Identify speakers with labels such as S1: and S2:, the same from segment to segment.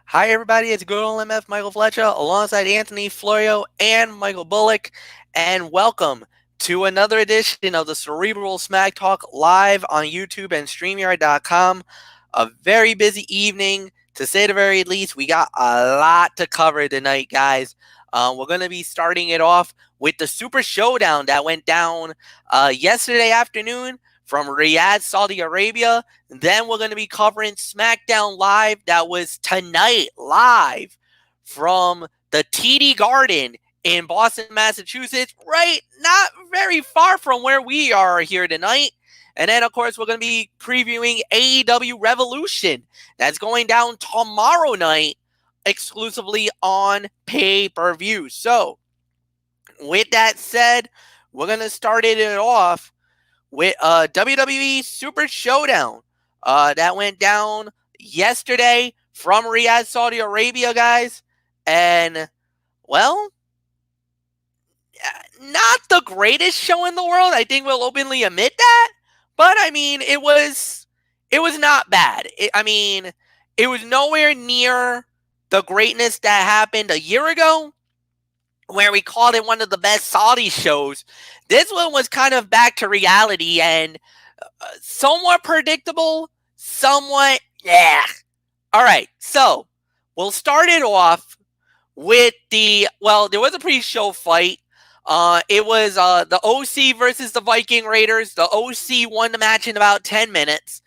S1: Hi, everybody. It's good old MF Michael Flecha alongside Anthony, Florio, and Michael Bullock. And welcome to another edition of the Cerebral Smack Talk live on YouTube and StreamYard.com. A very busy evening, to say the very least. We got a lot to cover tonight, guys. We're going to be starting it off with the Super Showdown that went down yesterday afternoon from Riyadh, Saudi Arabia. Then we're going to be covering Smackdown Live that was tonight live from the TD Garden in Boston, Massachusetts, right? Not very far from where we are here tonight. And then, of course, we're going to be previewing AEW Revolution. That's going down tomorrow night exclusively on pay-per-view. So, with that said, we're going to start it off with WWE Super Showdown. That went down yesterday from Riyadh, Saudi Arabia, guys. And, well, not the greatest show in the world. I think we'll openly admit that. But, I mean, it was not bad. It was nowhere near the greatness that happened a year ago, where we called it one of the best Saudi shows. This one was kind of back to reality and somewhat predictable, somewhat, yeah. All right, so we'll start it off with there was a pre-show fight. It was the OC versus the Viking Raiders. The OC won the match in about 10 minutes.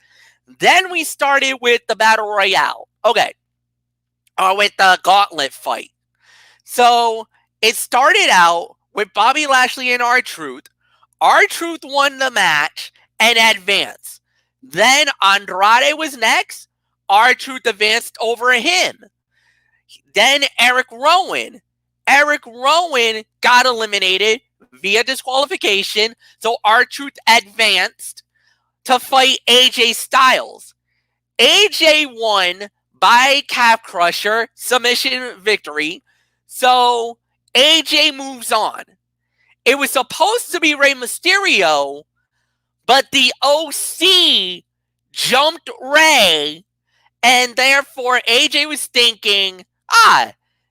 S1: Then we started with the Battle Royale. Okay. With the gauntlet fight. So it started out with Bobby Lashley and R-Truth. R-Truth won the match and advanced. Then Andrade was next. R-Truth advanced over him. Then Eric Rowan. Eric Rowan got eliminated via disqualification. So R-Truth advanced to fight AJ Styles. AJ won by calf crusher, submission victory. So AJ moves on. It was supposed to be Rey Mysterio, but the OC jumped Rey, and therefore AJ was thinking,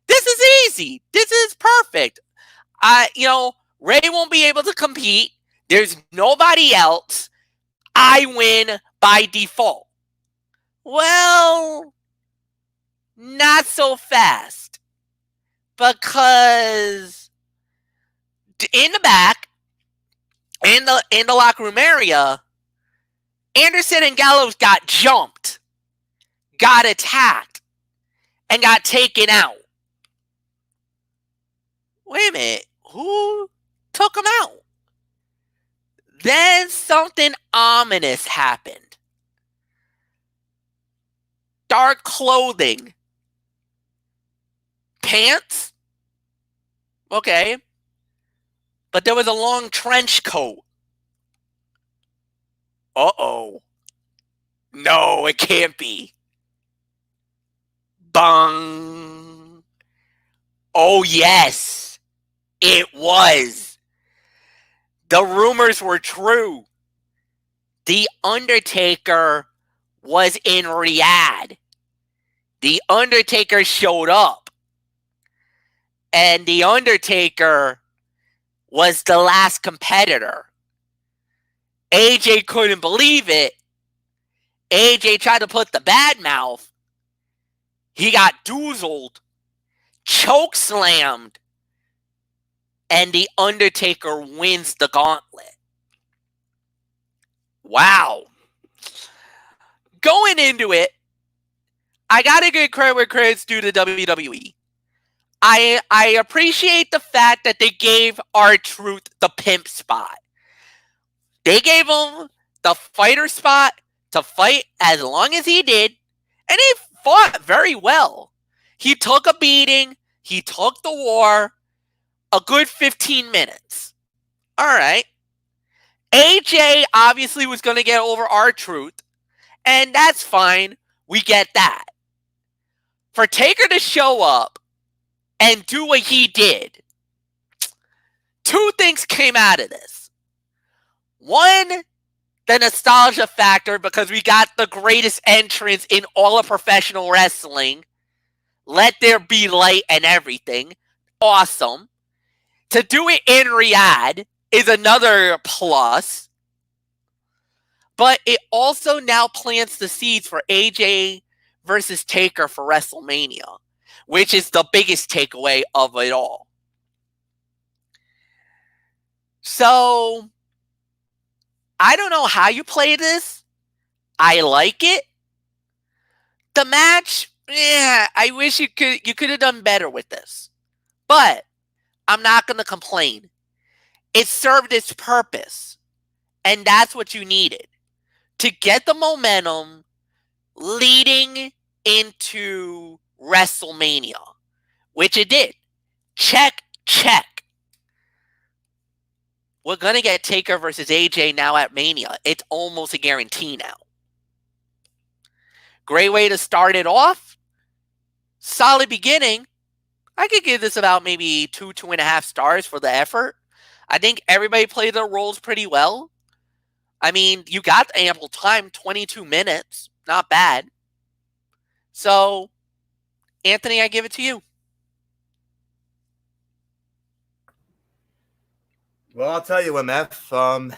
S1: this is easy. This is perfect. Rey won't be able to compete. There's nobody else. I win by default. Well, not so fast. Because in the back, in the locker room area, Anderson and Gallows got jumped, got attacked, and got taken out. Wait a minute, who took them out? Then something ominous happened. Dark clothing. Pants? Okay. But there was a long trench coat. Uh-oh. No, it can't be. Bung. Oh, yes. It was. The rumors were true. The Undertaker was in Riyadh. The Undertaker showed up. And The Undertaker was the last competitor. AJ couldn't believe it. AJ tried to put the bad mouth. He got doozled, choke slammed, and The Undertaker wins the gauntlet. Wow. Going into it, I gotta give credit where credit's due to WWE. I appreciate the fact that they gave R-Truth the pimp spot. They gave him the fighter spot to fight as long as he did, and he fought very well. He took a beating. He took the war. A good 15 minutes. All right. AJ obviously was going to get over R-Truth, and that's fine. We get that. For Taker to show up and do what he did, two things came out of this. One, the nostalgia factor, because we got the greatest entrance in all of professional wrestling. Let there be light and everything. Awesome. To do it in Riyadh is another plus. But it also now plants the seeds for AJ versus Taker for WrestleMania, which is the biggest takeaway of it all. So, I don't know how you play this. I like it. The match, I wish you could have done better with this. But I'm not going to complain. It served its purpose. And that's what you needed. To get the momentum leading into WrestleMania. Which it did. Check, check. We're going to get Taker versus AJ now at Mania. It's almost a guarantee now. Great way to start it off. Solid beginning. I could give this about maybe 2.5 stars for the effort. I think everybody played their roles pretty well. I mean, you got ample time, 22 minutes. Not bad. So, Anthony, I give it to you.
S2: Well, I'll tell you, MF.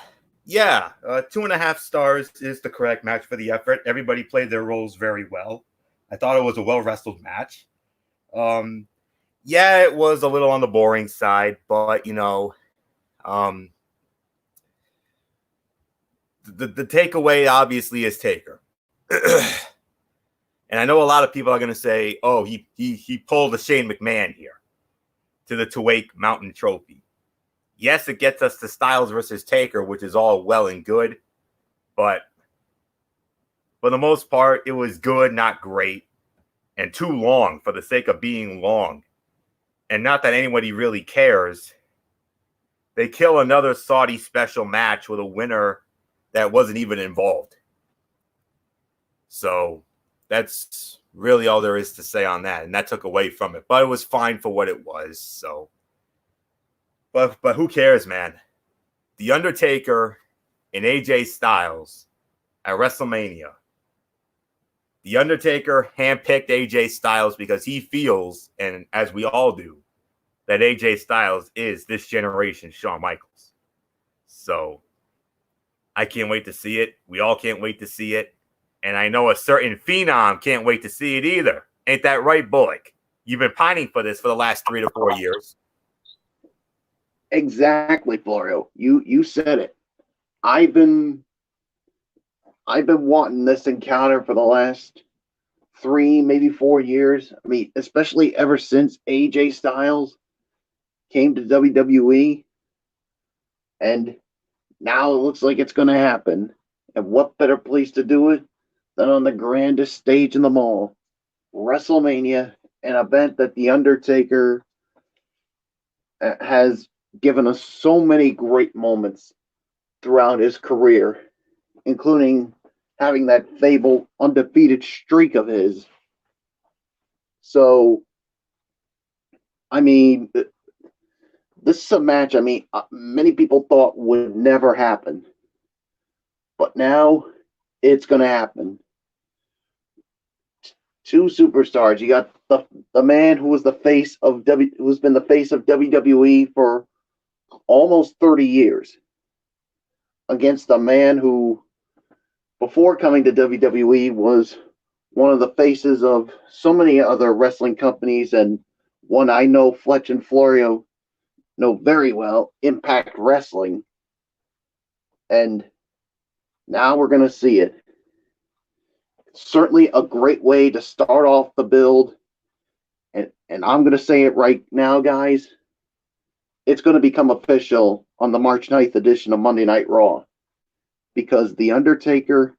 S2: 2.5 stars is the correct match for the effort. Everybody played their roles very well. I thought it was a well-wrestled match. It was a little on the boring side, but, the takeaway obviously is Taker. And I know a lot of people are going to say, oh, he pulled a Shane McMahon here to the Tuwaiq Mountain Trophy. Yes, it gets us to Styles versus Taker, which is all well and good. But for the most part, it was good, not great. And too long for the sake of being long. And not that anybody really cares. They kill another Saudi special match with a winner that wasn't even involved. So that's really all there is to say on that. And that took away from it. But it was fine for what it was. So, but who cares, man? The Undertaker and AJ Styles at WrestleMania. The Undertaker handpicked AJ Styles because he feels, and as we all do, that AJ Styles is this generation's Shawn Michaels. So I can't wait to see it. We all can't wait to see it. And I know a certain phenom can't wait to see it either. Ain't that right, Bullock? You've been pining for this for the last 3 to 4 years.
S3: Exactly, Florio. You said it. I've been wanting this encounter for the last 3, maybe 4 years. I mean, especially ever since AJ Styles came to WWE. And now it looks like it's going to happen. And what better place to do it than on the grandest stage in the mall? WrestleMania, an event that The Undertaker has given us so many great moments throughout his career, including having that fabled undefeated streak of his. So, I mean, this is a match, many people thought would never happen. But now, it's going to happen. 2 superstars. You got the man who was the face of who's been the face of WWE for almost 30 years, against a man who, before coming to WWE, was one of the faces of so many other wrestling companies, and one I know Fletch and Florio know very well, Impact Wrestling. And now we're going to see it. Certainly a great way to start off the build. And I'm going to say it right now, guys. It's going to become official on the March 9th edition of Monday Night Raw, because The Undertaker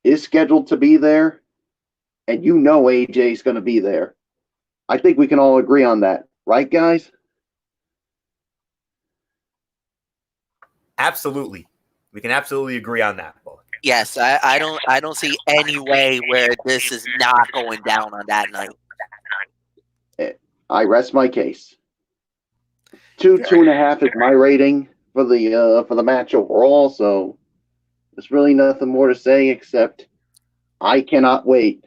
S3: is scheduled to be there, and you know AJ's going to be there. I think we can all agree on that. Right, guys?
S2: Absolutely. We can absolutely agree on that, Bullock.
S1: Yes, I don't see any way where this is not going down on that night.
S3: I rest my case. 2.5 is my rating for the match overall, so there's really nothing more to say except I cannot wait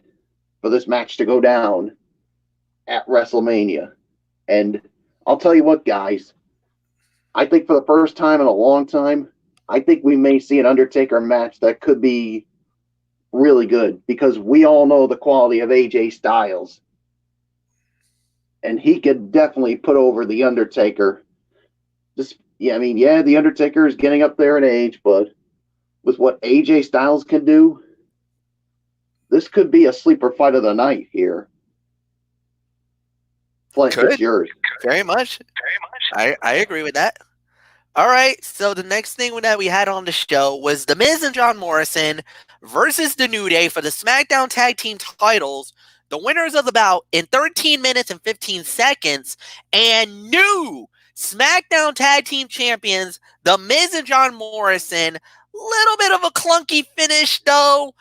S3: for this match to go down at WrestleMania. And I'll tell you what, guys, I think for the first time in a long time, I think we may see an Undertaker match that could be really good because we all know the quality of AJ Styles. And he could definitely put over the Undertaker. The Undertaker is getting up there in age, but with what AJ Styles can do, this could be a sleeper fight of the night here. Flesh, it's yours.
S1: Very much. I agree with that. All right, so the next thing that we had on the show was The Miz and John Morrison versus The New Day for the Smackdown Tag Team titles. The winners of the bout in 13 minutes and 15 seconds, and new SmackDown Tag Team Champions, The Miz and John Morrison. Little bit of a clunky finish, though.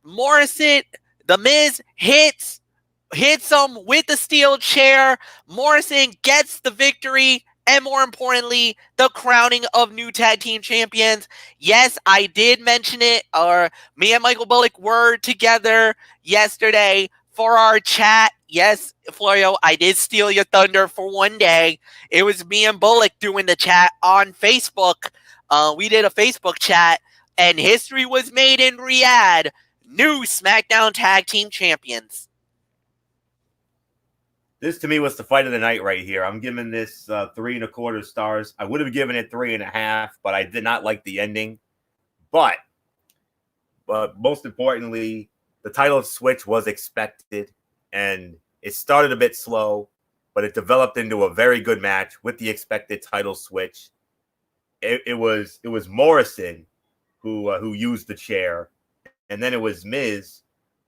S1: Morrison, The Miz hits him with the steel chair. Morrison gets the victory. And more importantly, the crowning of new tag team champions. Yes, I did mention it. Me and Michael Bullock were together yesterday for our chat. Yes, Florio, I did steal your thunder for one day. It was me and Bullock doing the chat on Facebook. We did a Facebook chat, and history was made in Riyadh. New SmackDown Tag Team Champions.
S2: This to me was the fight of the night right here. I'm giving this 3.25 stars. I would have given it 3.5, but I did not like the ending. But most importantly, the title switch was expected, and it started a bit slow, but it developed into a very good match with the expected title switch. It was Morrison who used the chair, and then it was Miz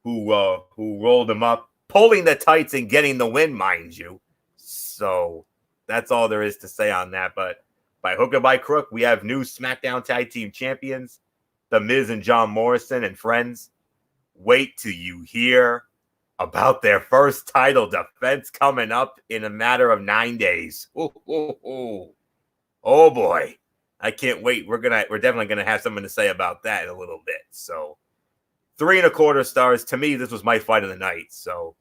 S2: who rolled him up, pulling the tights and getting the win, mind you. So that's all there is to say on that. But by hook or by crook, we have new SmackDown Tag Team Champions, The Miz and John Morrison and friends. Wait till you hear about their first title defense coming up in a matter of 9 days. Oh boy. I can't wait. We're definitely gonna have something to say about that in a little bit. So 3.25 stars. To me, this was my fight of the night. So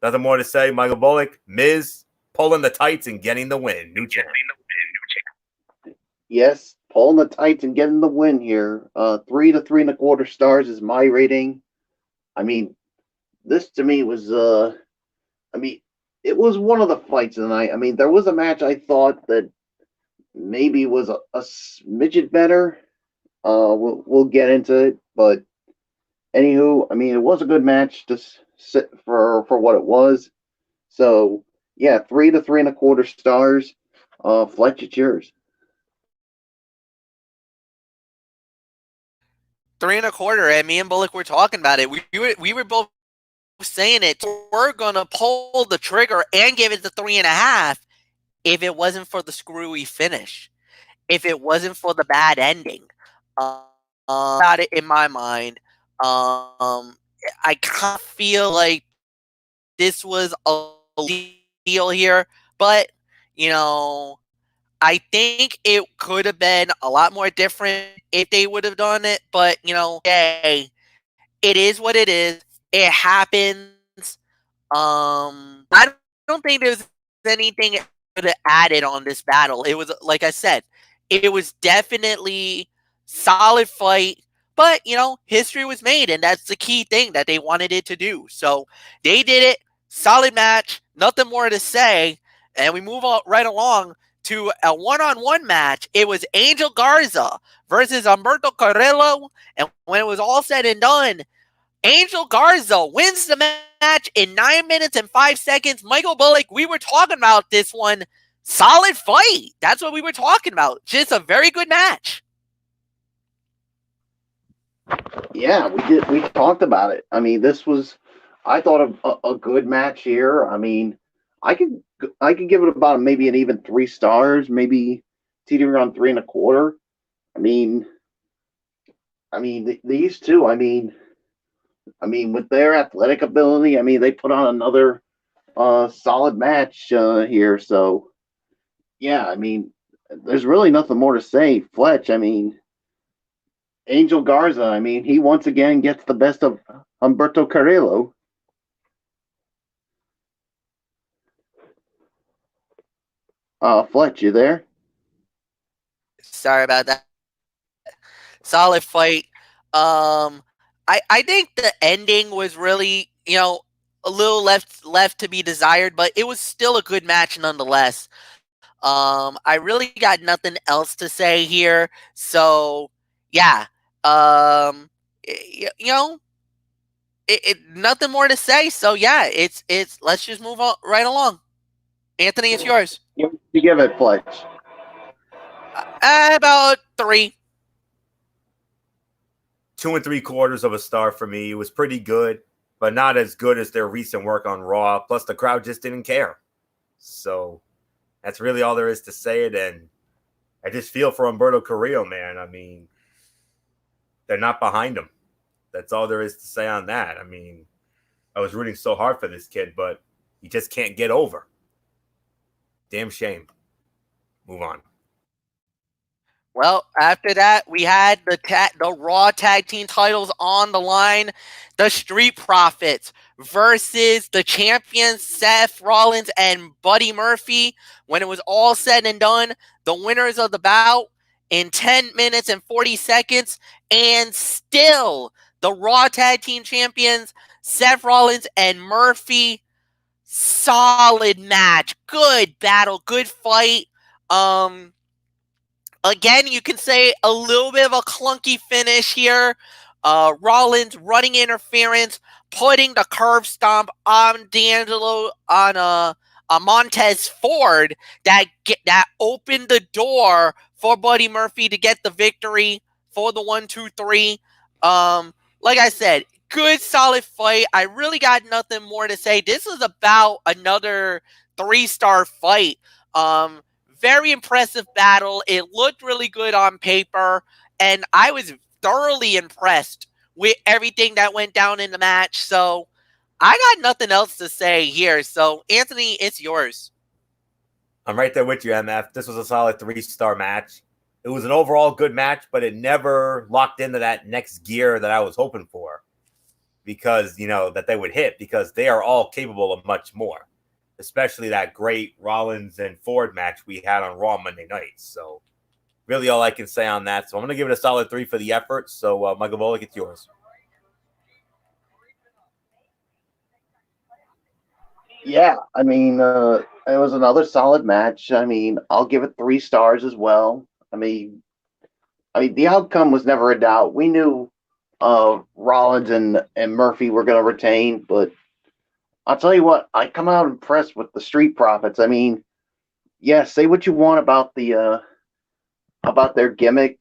S2: nothing more to say. Michael Bullock, Miz pulling the tights and getting the win. New champion.
S3: Yes, pulling the tights and getting the win here. 3 to 3.25 stars is my rating. I mean, this to me was it was one of the fights of the night. I mean, there was a match I thought that maybe was a smidget better. We'll get into it, but anywho, I mean, it was a good match to sit for what it was. So yeah, 3 to 3.25 stars. Fletch, it's yours.
S1: 3.25, and me and Bullock were talking about it. We were both saying it. We're gonna pull the trigger and give it the 3.5 if it wasn't for the screwy finish, if it wasn't for the bad ending. About it in my mind. I kind of feel like this was a deal here, but I think it could have been a lot more different if they would have done it. But hey, it is what it is. It happens. I don't think there's anything it could have added on this battle. It was, like I said, it was definitely solid fight. But, history was made, and that's the key thing that they wanted it to do. So they did it. Solid match. Nothing more to say. And we move on right along to a one-on-one match. It was Angel Garza versus Humberto Carrillo. And when it was all said and done, Angel Garza wins the match in 9 minutes and 5 seconds. Michael Bullock, we were talking about this one. Solid fight. That's what we were talking about. Just a very good match.
S3: Yeah, we did. We talked about it. I mean, this was, I thought, a good match here. I mean, I could give it about maybe an even 3 stars, maybe teetering on 3.25. I mean, these two. I mean, with their athletic ability, they put on another solid match here. So, yeah, there's really nothing more to say. Fletch, Angel Garza, I mean, he once again gets the best of Humberto Carrillo. Fletch, you there?
S1: Sorry about that. Solid fight. I think the ending was really, a little left to be desired, but it was still a good match nonetheless. I really got nothing else to say here. So yeah, you know, nothing more to say. So yeah, it's let's just move on right along. Anthony, it's yours.
S3: You give it, Fletch.
S1: About 3.
S2: 2 3/4 of a star for me. It was pretty good, but not as good as their recent work on Raw. Plus, the crowd just didn't care. So that's really all there is to say it. And I just feel for Humberto Carrillo, man. I mean, they're not behind him. That's all there is to say on that. I mean, I was rooting so hard for this kid, but he just can't get over. Damn shame. Move on.
S1: Well, after that, we had the Raw Tag Team titles on the line. The Street Profits versus the champions Seth Rollins and Buddy Murphy. When it was all said and done, the winners of the bout in 10 minutes and 40 seconds. And still, the Raw Tag Team champions Seth Rollins and Murphy. Solid match. Good battle. Good fight. Again, you can say a little bit of a clunky finish here. Rollins running interference, putting the curb stomp on D'Angelo on a Montez Ford that opened the door for Buddy Murphy to get the victory for the 1-2-3. Like I said, good solid fight. I really got nothing more to say. This is about another 3-star fight. Very impressive battle. It looked really good on paper, and I was thoroughly impressed with everything that went down in the match. So I got nothing else to say here. So Anthony, it's yours.
S2: I'm right there with you, MF. This was a solid 3-star match. It was an overall good match, but it never locked into that next gear that I was hoping for because, that they would hit because they are all capable of much more. Especially that great Rollins and Ford match we had on Raw Monday night. So really all I can say on that. So I'm going to give it a solid 3 for the effort. So Michael Bullock, it's yours.
S3: Yeah, I mean, it was another solid match. I mean, I'll give it 3 stars as well. I mean, the outcome was never a doubt. We knew Rollins and Murphy were going to retain, but I'll tell you what, I come out impressed with the Street Profits. I mean, yeah, say what you want about about their gimmick,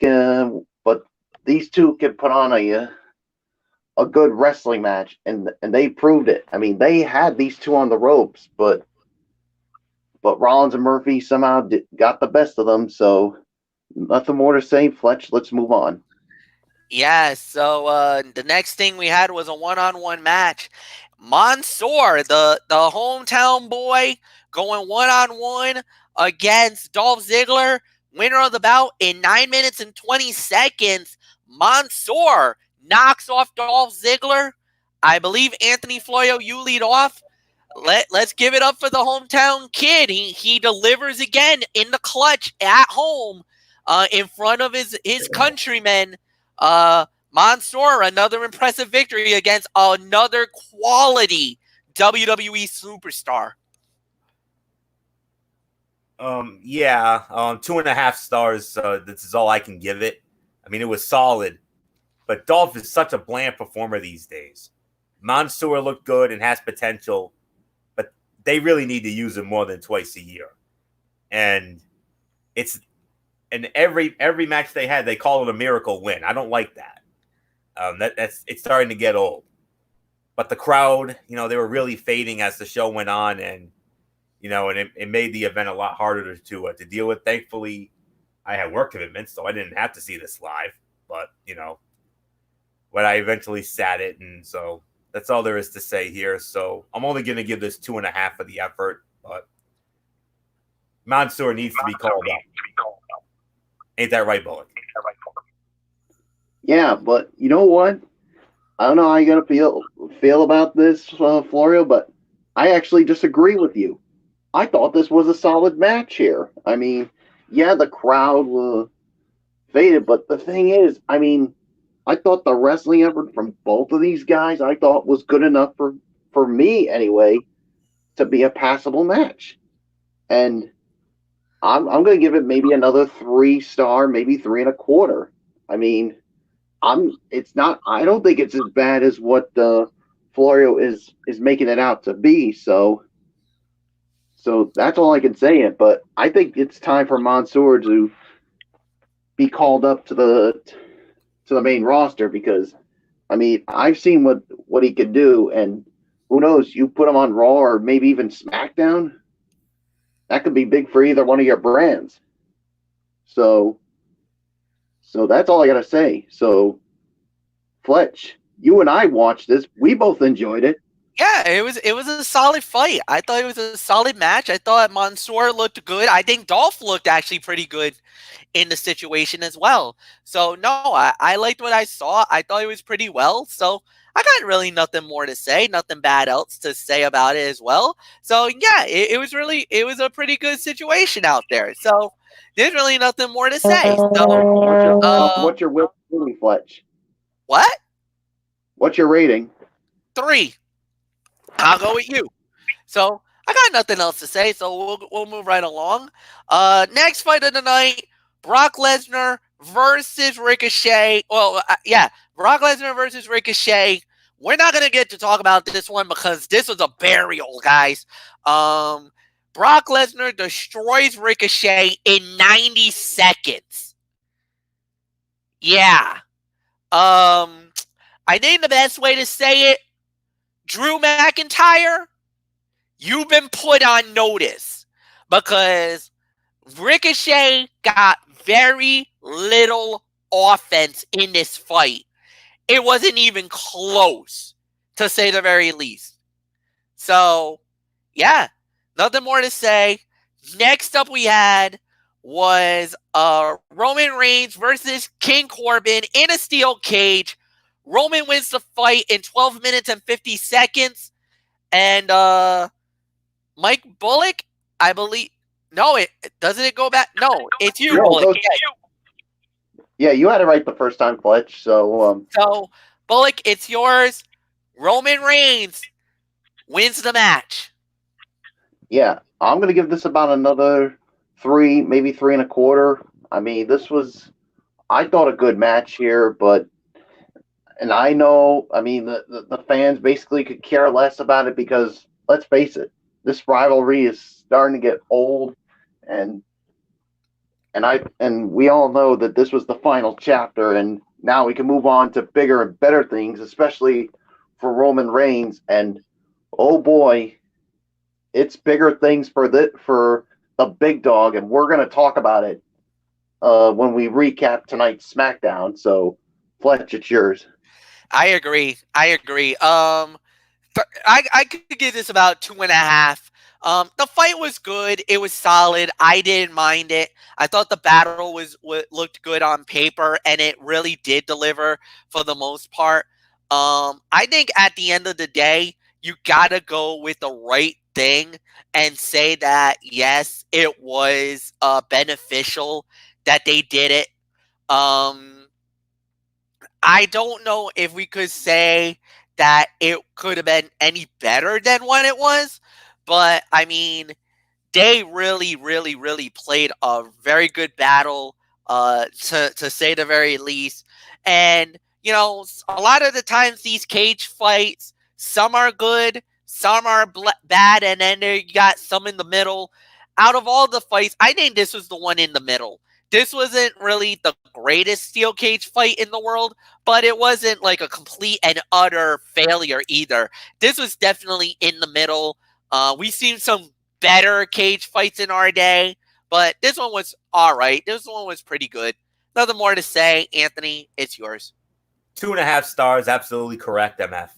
S3: but these two can put on a good wrestling match, and they proved it. I mean, they had these two on the ropes, but Rollins and Murphy somehow got the best of them. So nothing more to say, Fletch. Let's move on.
S1: Yeah, so the next thing we had was a one-on-one match. Mansoor, the hometown boy, going one-on-one against Dolph Ziggler, winner of the bout in 9 minutes and 20 seconds. Mansoor knocks off Dolph Ziggler. I believe Anthony Florio, you lead off. Let's give it up for the hometown kid. He delivers again in the clutch at home in front of his countrymen. Mansoor, another impressive victory against another quality WWE superstar.
S2: 2.5 stars. This is all I can give it. I mean, it was solid, but Dolph is such a bland performer these days. Mansoor looked good and has potential, but they really need to use him more than twice a year. And every match they had, they call it a miracle win. I don't like that. It's starting to get old. But the crowd, they were really fading as the show went on, and it made the event a lot harder to deal with. Thankfully, I had work commitments, so I didn't have to see this live. But but I eventually sat it, and so that's all there is to say here. So I'm only going to give this 2.5 for the effort, but Mansoor needs to be called up. Ain't that right, Bullock?
S3: Yeah, but you know what? I don't know how you're gonna feel about this, Florio, but I actually disagree with you. I thought this was a solid match here. I mean, yeah, the crowd faded, but the thing is, I mean, I thought the wrestling effort from both of these guys, I thought was good enough for me anyway to be a passable match. And I'm going to give it maybe another 3 star, maybe 3 and a quarter. I mean, it's not. I don't think it's as bad as what Florio is making it out to be. So that's all I can say. It, but I think it's time for Mansoor to be called up to the main roster because I mean I've seen what he could do, and who knows? You put him on Raw or maybe even SmackDown, that could be big for either one of your brands. So that's all I gotta say. So Fletch, you and I watched this. We both enjoyed it.
S1: Yeah, it was a solid fight. I thought it was a solid match. I thought Mansoor looked good. I think Dolph looked actually pretty good in the situation as well. So no, I liked what I saw. I thought it was pretty well. So I got really nothing more to say, nothing bad else to say about it as well. So yeah, it was a pretty good situation out there. So there's really nothing more to say. So
S3: What's your rating, Fletch?
S1: what?
S3: What's your rating?
S1: 3. I'll go with you. So I got nothing else to say, so we'll move right along. Next fight of the night: Brock Lesnar versus Ricochet. Well, yeah, Brock Lesnar versus Ricochet. We're not gonna get to talk about this one because this was a burial, guys. Brock Lesnar destroys Ricochet in 90 seconds. Yeah. I think the best way to say it, Drew McIntyre, you've been put on notice because Ricochet got very little offense in this fight. It wasn't even close, to say the very least. So, yeah, nothing more to say. Next up we had was Roman Reigns versus King Corbin in a steel cage. Roman wins the fight in 12 minutes and 50 seconds. And Mike Bullock, I believe. No, it doesn't it go back? No, it's you, Bullock.
S3: Yeah, you had it right the first time, Fletch.
S1: So Bullock, it's yours. Roman Reigns wins the match.
S3: Yeah, I'm gonna give this about another 3, maybe 3 and a quarter. I mean, I thought a good match here, and I know, I mean, the fans basically could care less about it because let's face it, this rivalry is starting to get old, and we all know that this was the final chapter, and now we can move on to bigger and better things, especially for Roman Reigns. And oh boy, it's bigger things for the big dog, and we're gonna talk about it when we recap tonight's SmackDown. So, Fletch, it's yours.
S1: I agree. I could give this about 2.5. The fight was good. It was solid. I didn't mind it. I thought the battle looked good on paper, and it really did deliver for the most part. I think at the end of the day, you gotta go with the right thing and say that yes, it was beneficial that they did it. I don't know if we could say that it could have been any better than what it was, but I mean, they really, really, really played a very good battle, to say the very least. And you know, a lot of the times these cage fights, some are good, some are bad, and then there you got some in the middle. Out of all the fights, I think this was the one in the middle. This wasn't really the greatest steel cage fight in the world, but it wasn't like a complete and utter failure either. This was definitely in the middle. We've seen some better cage fights in our day, but this one was all right. This one was pretty good. Nothing more to say. Anthony, it's yours.
S2: 2.5 stars, absolutely correct, MF.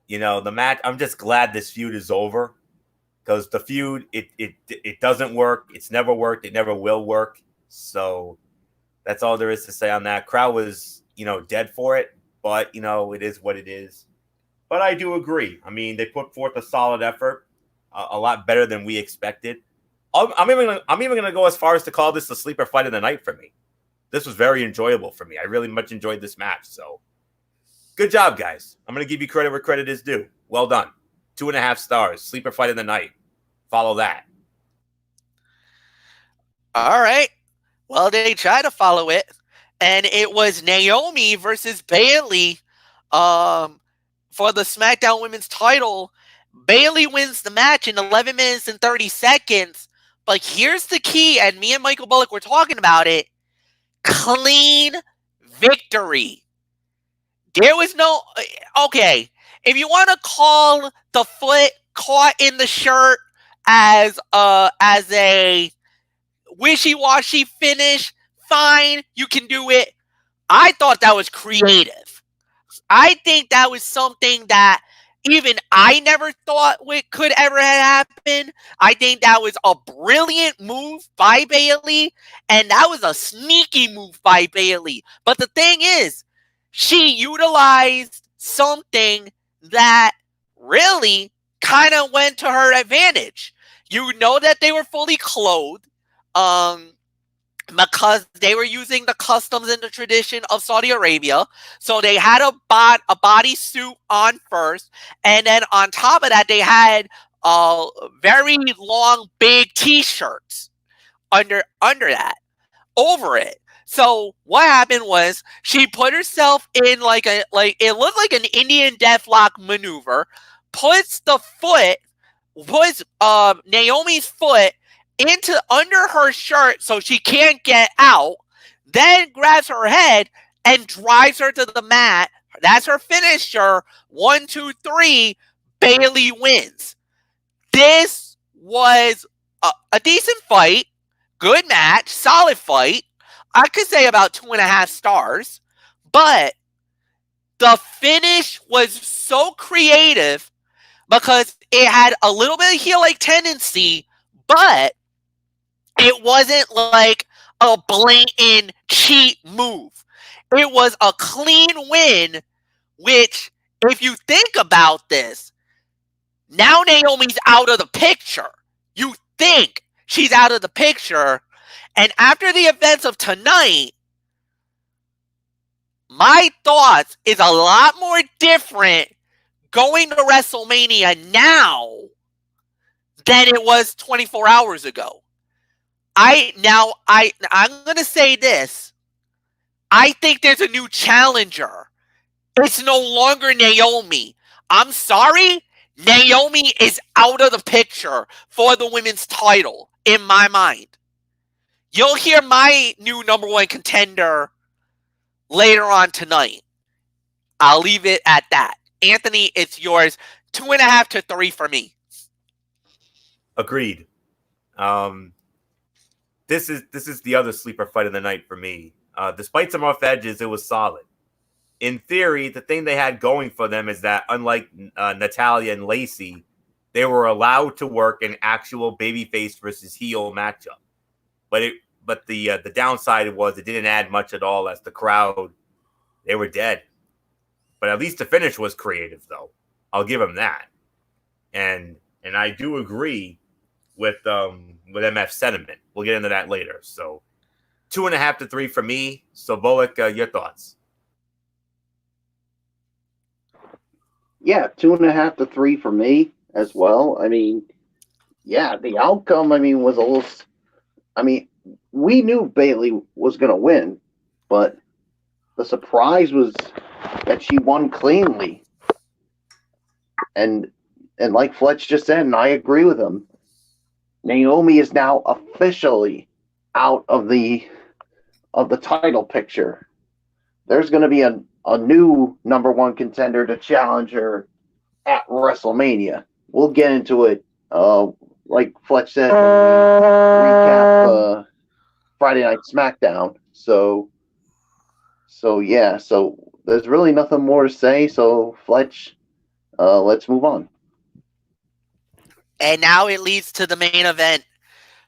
S2: The match, I'm just glad this feud is over because the feud, it doesn't work. It's never worked. It never will work. So That's all there is to say on that. Crowd was, dead for it, but, it is what it is. But I do agree. I mean, they put forth a solid effort, a lot better than we expected. I'm even going to go as far as to call this the sleeper fight of the night for me. This was very enjoyable for me. I really much enjoyed this match. So good job, guys. I'm going to give you credit where credit is due. Well done. 2.5 stars. Sleeper fight of the night. Follow that.
S1: All right. Well, they tried to follow it, and it was Naomi versus Bayley for the SmackDown Women's title. Bayley wins the match in 11 minutes and 30 seconds. But here's the key, and me and Michael Bullock were talking about it. Clean victory. There was no... Okay, if you want to call the foot caught in the shirt as a wishy-washy finish, fine, you can do it. I thought that was creative. I think that was something that even I never thought could ever happen. I think that was a brilliant move by Bayley, and that was a sneaky move by Bayley. But the thing is, she utilized something that really kind of went to her advantage. You know that they were fully clothed, because they were using the customs and the tradition of Saudi Arabia. So they had a bodysuit on first, and then on top of that, they had very long, big T-shirts under that, over it. So what happened was she put herself in it looked like an Indian deathlock maneuver, puts Naomi's foot into under her shirt so she can't get out, then grabs her head and drives her to the mat. That's her finisher. 1, 2, 3. Bayley wins. This was a decent fight, good match, solid fight. I could say about 2.5 stars, but the finish was so creative because it had a little bit of heel-like tendency, but it wasn't like a blatant cheat move. It was a clean win, which, if you think about this, now Naomi's out of the picture. You think she's out of the picture, and after the events of tonight, my thoughts is a lot more different going to WrestleMania now than it was 24 hours ago. I'm going to say this. I think there's a new challenger. It's no longer Naomi. I'm sorry. Naomi is out of the picture for the women's title, in my mind. You'll hear my new number 1 contender later on tonight. I'll leave it at that. Anthony, it's yours. 2.5 to 3 for me.
S2: Agreed. This is the other sleeper fight of the night for me. Despite some rough edges, it was solid. In theory, the thing they had going for them is that, unlike Natalya and Lacey, they were allowed to work an actual babyface versus heel matchup. But the downside was it didn't add much at all, as the crowd, they were dead. But at least the finish was creative, though. I'll give them that. And I do agree with MF's sentiment. We'll get into that later. So 2.5 to 3 for me. So Bullock, your thoughts?
S3: Yeah, 2.5 to 3 for me as well. I mean, yeah, the outcome, was a little. We knew Bayley was going to win, but the surprise was that she won cleanly. And like Fletch just said, and I agree with him, Naomi is now officially out of the title picture. There's going to be a new number 1 contender to challenge her at WrestleMania. We'll get into it, like Fletch said, when we recap Friday Night Smackdown. So yeah, so there's really nothing more to say. So Fletch, let's move on.
S1: And now it leads to the main event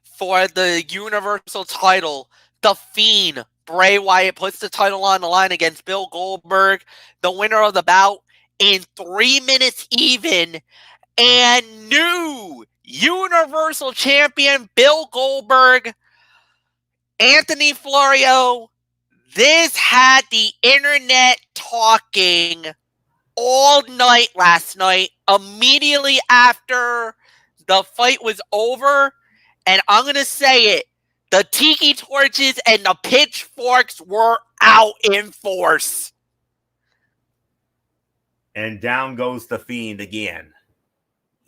S1: for the Universal title. The Fiend Bray Wyatt puts the title on the line against Bill Goldberg, the winner of the bout, in 3 minutes even, and new Universal Champion Bill Goldberg, Anthony Florio. This had the internet talking all night last night, immediately after the fight was over. And I'm going to say it, the tiki torches and the pitchforks were out in force.
S2: And down goes the Fiend again.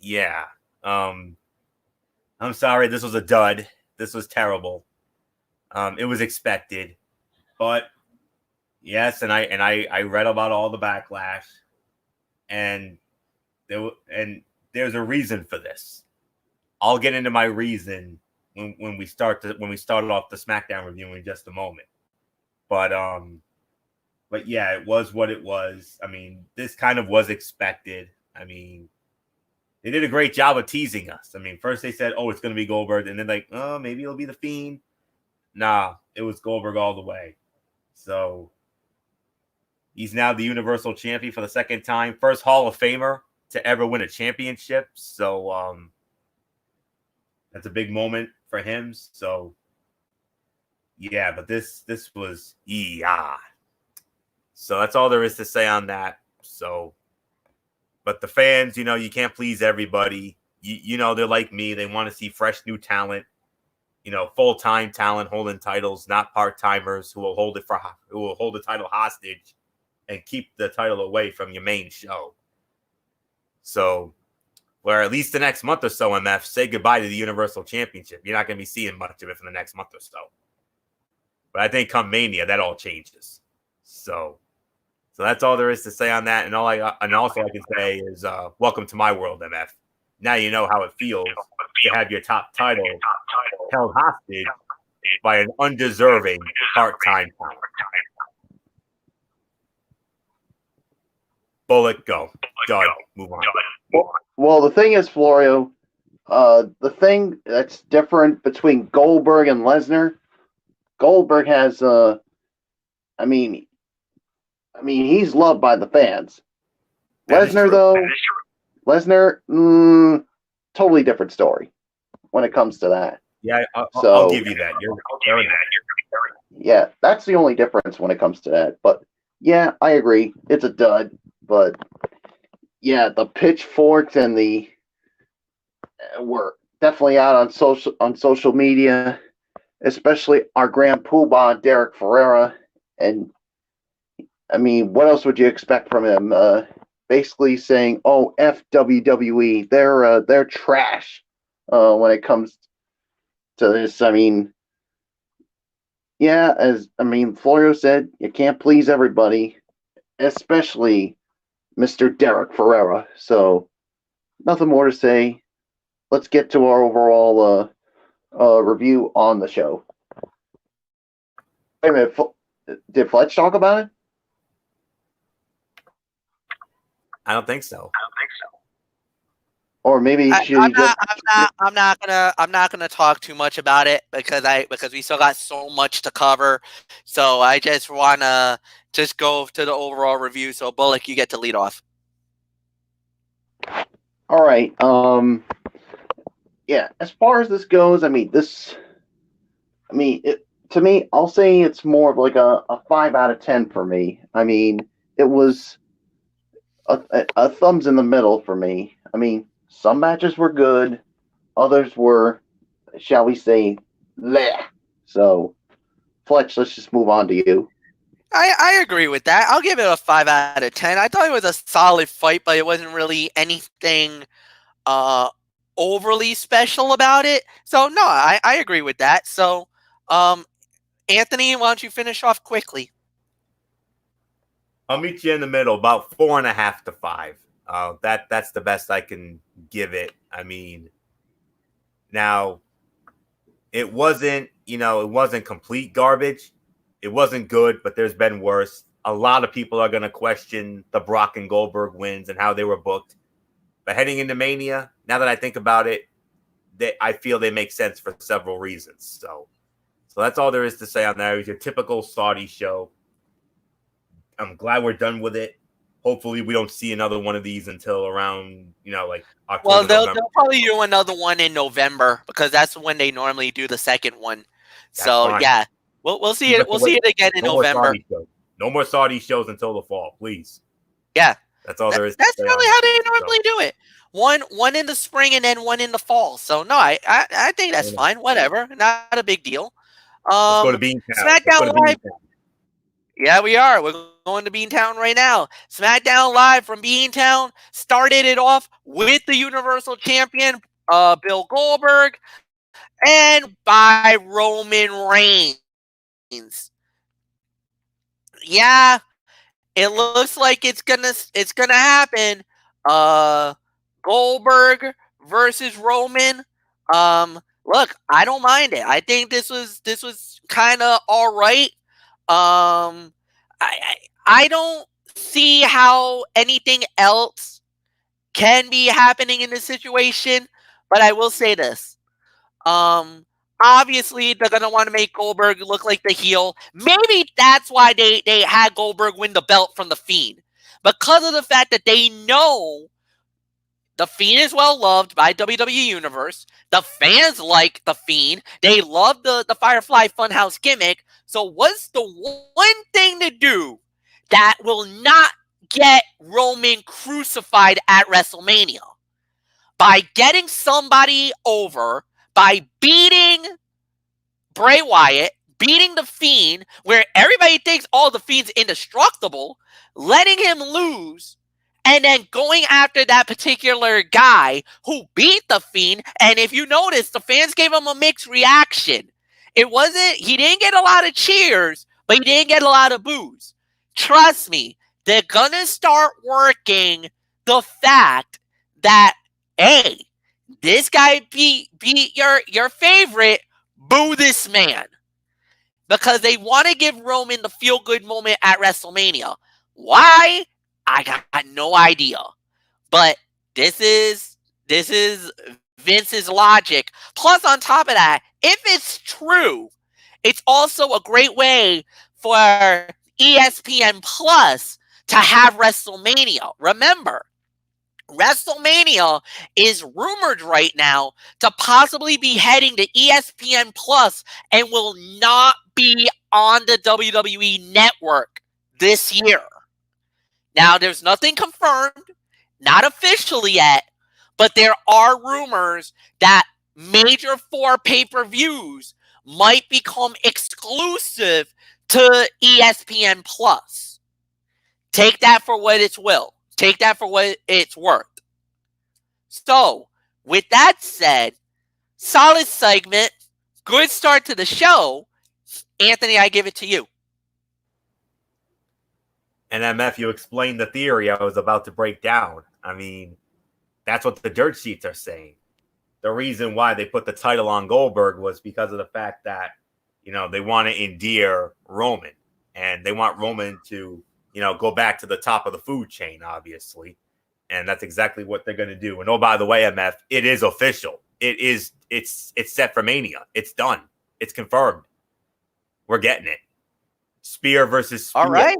S2: Yeah. I'm sorry, this was a dud. This was terrible. It was expected. But yes, and I read about all the backlash. And there's a reason for this. I'll get into my reason when we start off the Smackdown review in just a moment. But yeah, it was what it was. I mean, this kind of was expected. I mean, they did a great job of teasing us. I mean, first they said, "Oh, it's going to be Goldberg," and then like, "Oh, maybe it'll be the Fiend." Nah, it was Goldberg all the way. So he's now the Universal Champion for the second time, first Hall of Famer to ever win a championship. So that's a big moment for him. So yeah, but this was So that's all there is to say on that. So, but the fans, you can't please everybody. They're like me. They want to see fresh new talent. Full-time talent holding titles, not part-timers who will hold the title hostage and keep the title away from your main show. So, where at least the next month or so, MF, say goodbye to the Universal Championship. You're not going to be seeing much of it for the next month or so. But I think come Mania, that all changes. So that's all there is to say on that. And also I can say is welcome to my world, MF. Now you know how it feels to have your top title held hostage by an undeserving part-time talent. Bullock, go. Done. Move on.
S3: Well, the thing is, Florio, the thing that's different between Goldberg and Lesnar, Goldberg has, he's loved by the fans. Lesnar, though, totally different story when it comes to that.
S2: Yeah, I'll give you that.
S3: Yeah, that's the only difference when it comes to that. But yeah, I agree. It's a dud. But yeah, the pitchforks and the were definitely out on social media, especially our grand poobah Derek Ferreira. And I mean, what else would you expect from him? Basically saying, "Oh, F WWE, they're trash." When it comes to this, I mean, yeah, Florio said, you can't please everybody, especially Mr. Derek Ferreira. So, nothing more to say. Let's get to our overall review on the show. Wait a minute, did Fletch talk about it?
S2: I don't think so.
S3: Or maybe
S1: I'm not gonna talk too much about it because we still got so much to cover. So I just wanna go to the overall review. So Bullock, you get to lead off.
S3: All right. Yeah. As far as this goes, to me, I'll say it's more of like a 5 out of 10 for me. I mean, it was a thumbs in the middle for me. I mean, some matches were good, others were, shall we say, bleh. So, Fletch, let's just move on to you.
S1: I agree with that. I'll give it a 5 out of 10. I thought it was a solid fight, but it wasn't really anything overly special about it. So no, I agree with that. So Anthony, why don't you finish off quickly?
S2: I'll meet you in the middle, about 4.5 to 5. That's the best I can give it. I mean, now it wasn't complete garbage. It wasn't good, but there's been worse. A lot of people are going to question the Brock and Goldberg wins and how they were booked. But heading into Mania, now that I think about it, I feel they make sense for several reasons. So So that's all there is to say on that. It was your typical Saudi show. I'm glad we're done with it. Hopefully, we don't see another one of these until around, like October,
S1: Well, they'll
S2: November.
S1: probably do another one in November because that's when they normally do the second one.
S2: That's
S1: So
S2: fine.
S1: yeah, we'll see it. We'll see it again in November.
S2: No more Saudi shows until the fall, please.
S1: Yeah,
S2: that's all there is.
S1: That's really how they normally do it. One in the spring and then one in the fall. So no, I think that's fine. Whatever, not a big deal.
S2: Let's go to Beantown.
S1: Smackdown Live. Yeah, we are. We're going to Beantown right now. Smackdown Live from Beantown started it off with the Universal Champion, Bill Goldberg, and by Roman Reigns. Yeah, it looks like it's gonna happen. Goldberg versus Roman. Look, I don't mind it. I think this was kind of all right. I don't see how anything else can be happening in this situation, but I will say this. Obviously they're gonna want to make Goldberg look like the heel. Maybe that's why they had Goldberg win the belt from the Fiend. Because of the fact that they know the Fiend is well loved by WWE Universe. The fans like the Fiend. They love the Firefly Funhouse gimmick. So what's the one thing to do that will not get Roman crucified at WrestleMania? By getting somebody over, by beating Bray Wyatt, beating the Fiend, where everybody thinks, the Fiend's indestructible, letting him lose, and then going after that particular guy who beat the Fiend. And if you notice, the fans gave him a mixed reaction. He didn't get a lot of cheers, but he didn't get a lot of boos. Trust me, they're gonna start working the fact that, hey, this guy beat your favorite, boo this man. Because they want to give Roman the feel-good moment at WrestleMania. Why? I got no idea. But this is Vince's logic. Plus, on top of that, if it's true, it's also a great way for ESPN Plus to have WrestleMania. Remember, WrestleMania is rumored right now to possibly be heading to ESPN Plus and will not be on the WWE Network this year. Now, there's nothing confirmed, not officially yet, but there are rumors that major 4 pay-per-views might become exclusive to ESPN Plus. Take that for what it's will. Take that for what it's worth. So, with that said, solid segment, good start to the show. Anthony, I give it to you.
S2: And MF, you explained the theory I was about to break down. I mean, that's what the dirt sheets are saying. The reason why they put the title on Goldberg was because of the fact that, they want to endear Roman. And they want Roman to, go back to the top of the food chain, obviously. And that's exactly what they're going to do. And oh, by the way, MF, it is official. It's set for Mania. It's done. It's confirmed. We're getting it. Spear versus Spear.
S1: All right.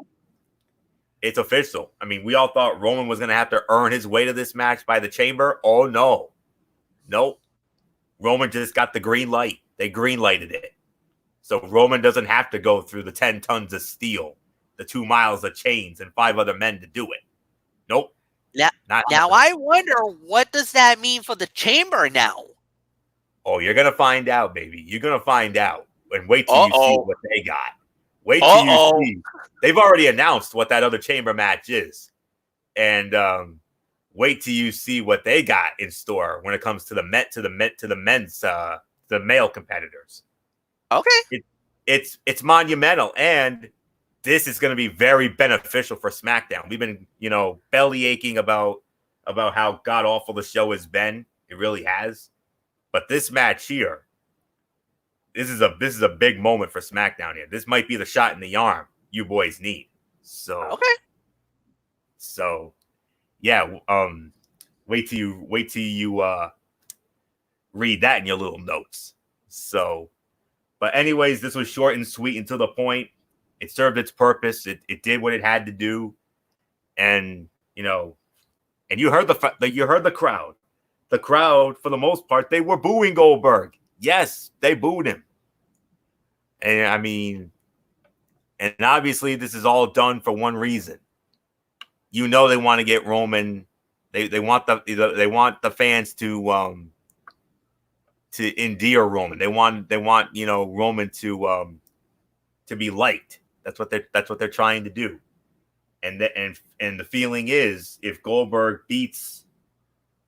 S2: It's official. I mean, we all thought Roman was going to have to earn his way to this match by the Chamber. Oh, no. Nope. Roman just got the green light. They green lighted it. So Roman doesn't have to go through the 10 tons of steel, the 2 miles of chains, and 5 other men to do it. Nope.
S1: Now I wonder, what does that mean for the Chamber now?
S2: Oh, you're going to find out, baby. You're going to find out. And wait till you see what they got. Wait till you see. They've already announced what that other Chamber match is. And wait till you see what they got in store when it comes to the men's the male competitors.
S1: Okay.
S2: It's monumental, and this is going to be very beneficial for SmackDown. We've been, belly aching about how god awful the show has been. It really has. But this match here, this is a big moment for SmackDown here. This might be the shot in the arm you boys need. So
S1: okay.
S2: So yeah, wait till you read that in your little notes. So, But anyways, this was short and sweet and to the point. It served its purpose. It did what it had to do. And, and you heard the crowd. The crowd, for the most part, they were booing Goldberg. Yes, they booed him. And I mean, and obviously this is all done for one reason. They want to get Roman. They want the fans to endear Roman. They want Roman to be liked. That's what they're trying to do. And the feeling is, if Goldberg beats,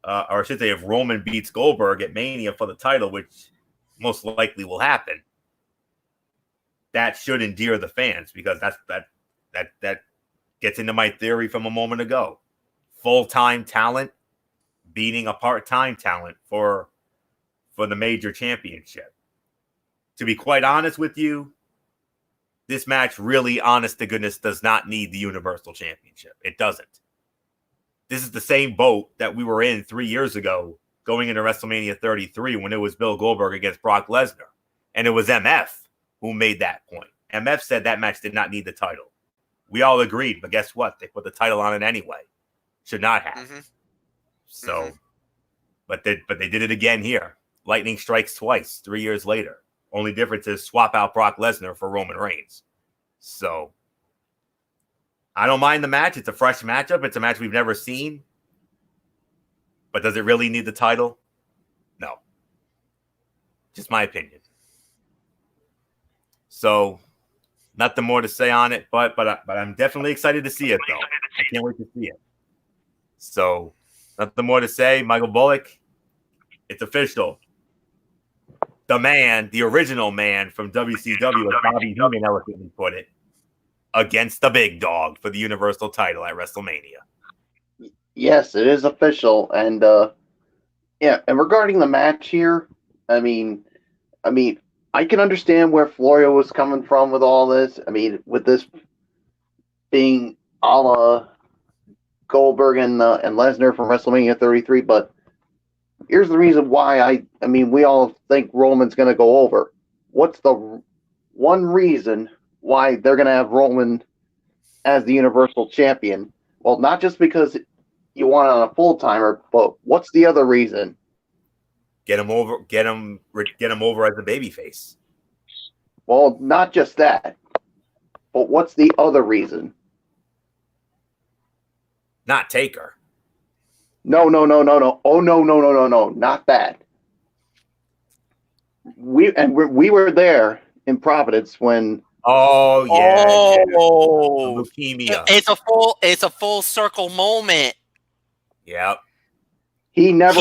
S2: or I should say, if Roman beats Goldberg at Mania for the title, which most likely will happen, that should endear the fans, because that gets into my theory from a moment ago. Full-time talent beating a part-time talent for the major championship. To be quite honest with you, this match really, honest to goodness, does not need the Universal Championship. It doesn't. This is the same boat that we were in 3 years ago going into WrestleMania 33 when it was Bill Goldberg against Brock Lesnar. And it was MF who made that point. MF said that match did not need the title. We all agreed, but guess what? They put the title on it anyway. Should not have. Mm-hmm. So, but they did it again here. Lightning strikes twice 3 years later. Only difference is swap out Brock Lesnar for Roman Reigns. So, I don't mind the match. It's a fresh matchup. It's a match we've never seen. But does it really need the title? No. Just my opinion. So, nothing more to say on it, but I'm definitely excited to see it, though. I can't wait to see it. So, nothing more to say. Michael Bullock, it's official. The man, the original man from WCW, as Bobby Heenan eloquently put it, against the big dog for the Universal title at WrestleMania.
S3: Yes, it is official. And, and regarding the match here, I mean, I can understand where Florio was coming from with all this. I mean, with this being a la Goldberg and Lesnar from WrestleMania 33, but here's the reason why we all think Roman's going to go over. What's the one reason why they're going to have Roman as the Universal Champion? Well, not just because you want it on a full-timer, but what's the other reason?
S2: Get him over as a babyface.
S3: Well, not just that, but what's the other reason?
S2: Not Taker.
S3: No. Oh, no, not that. We were there in Providence when.
S2: Oh yeah.
S1: Oh,
S2: leukemia.
S1: It's a full circle moment.
S2: Yep.
S3: He never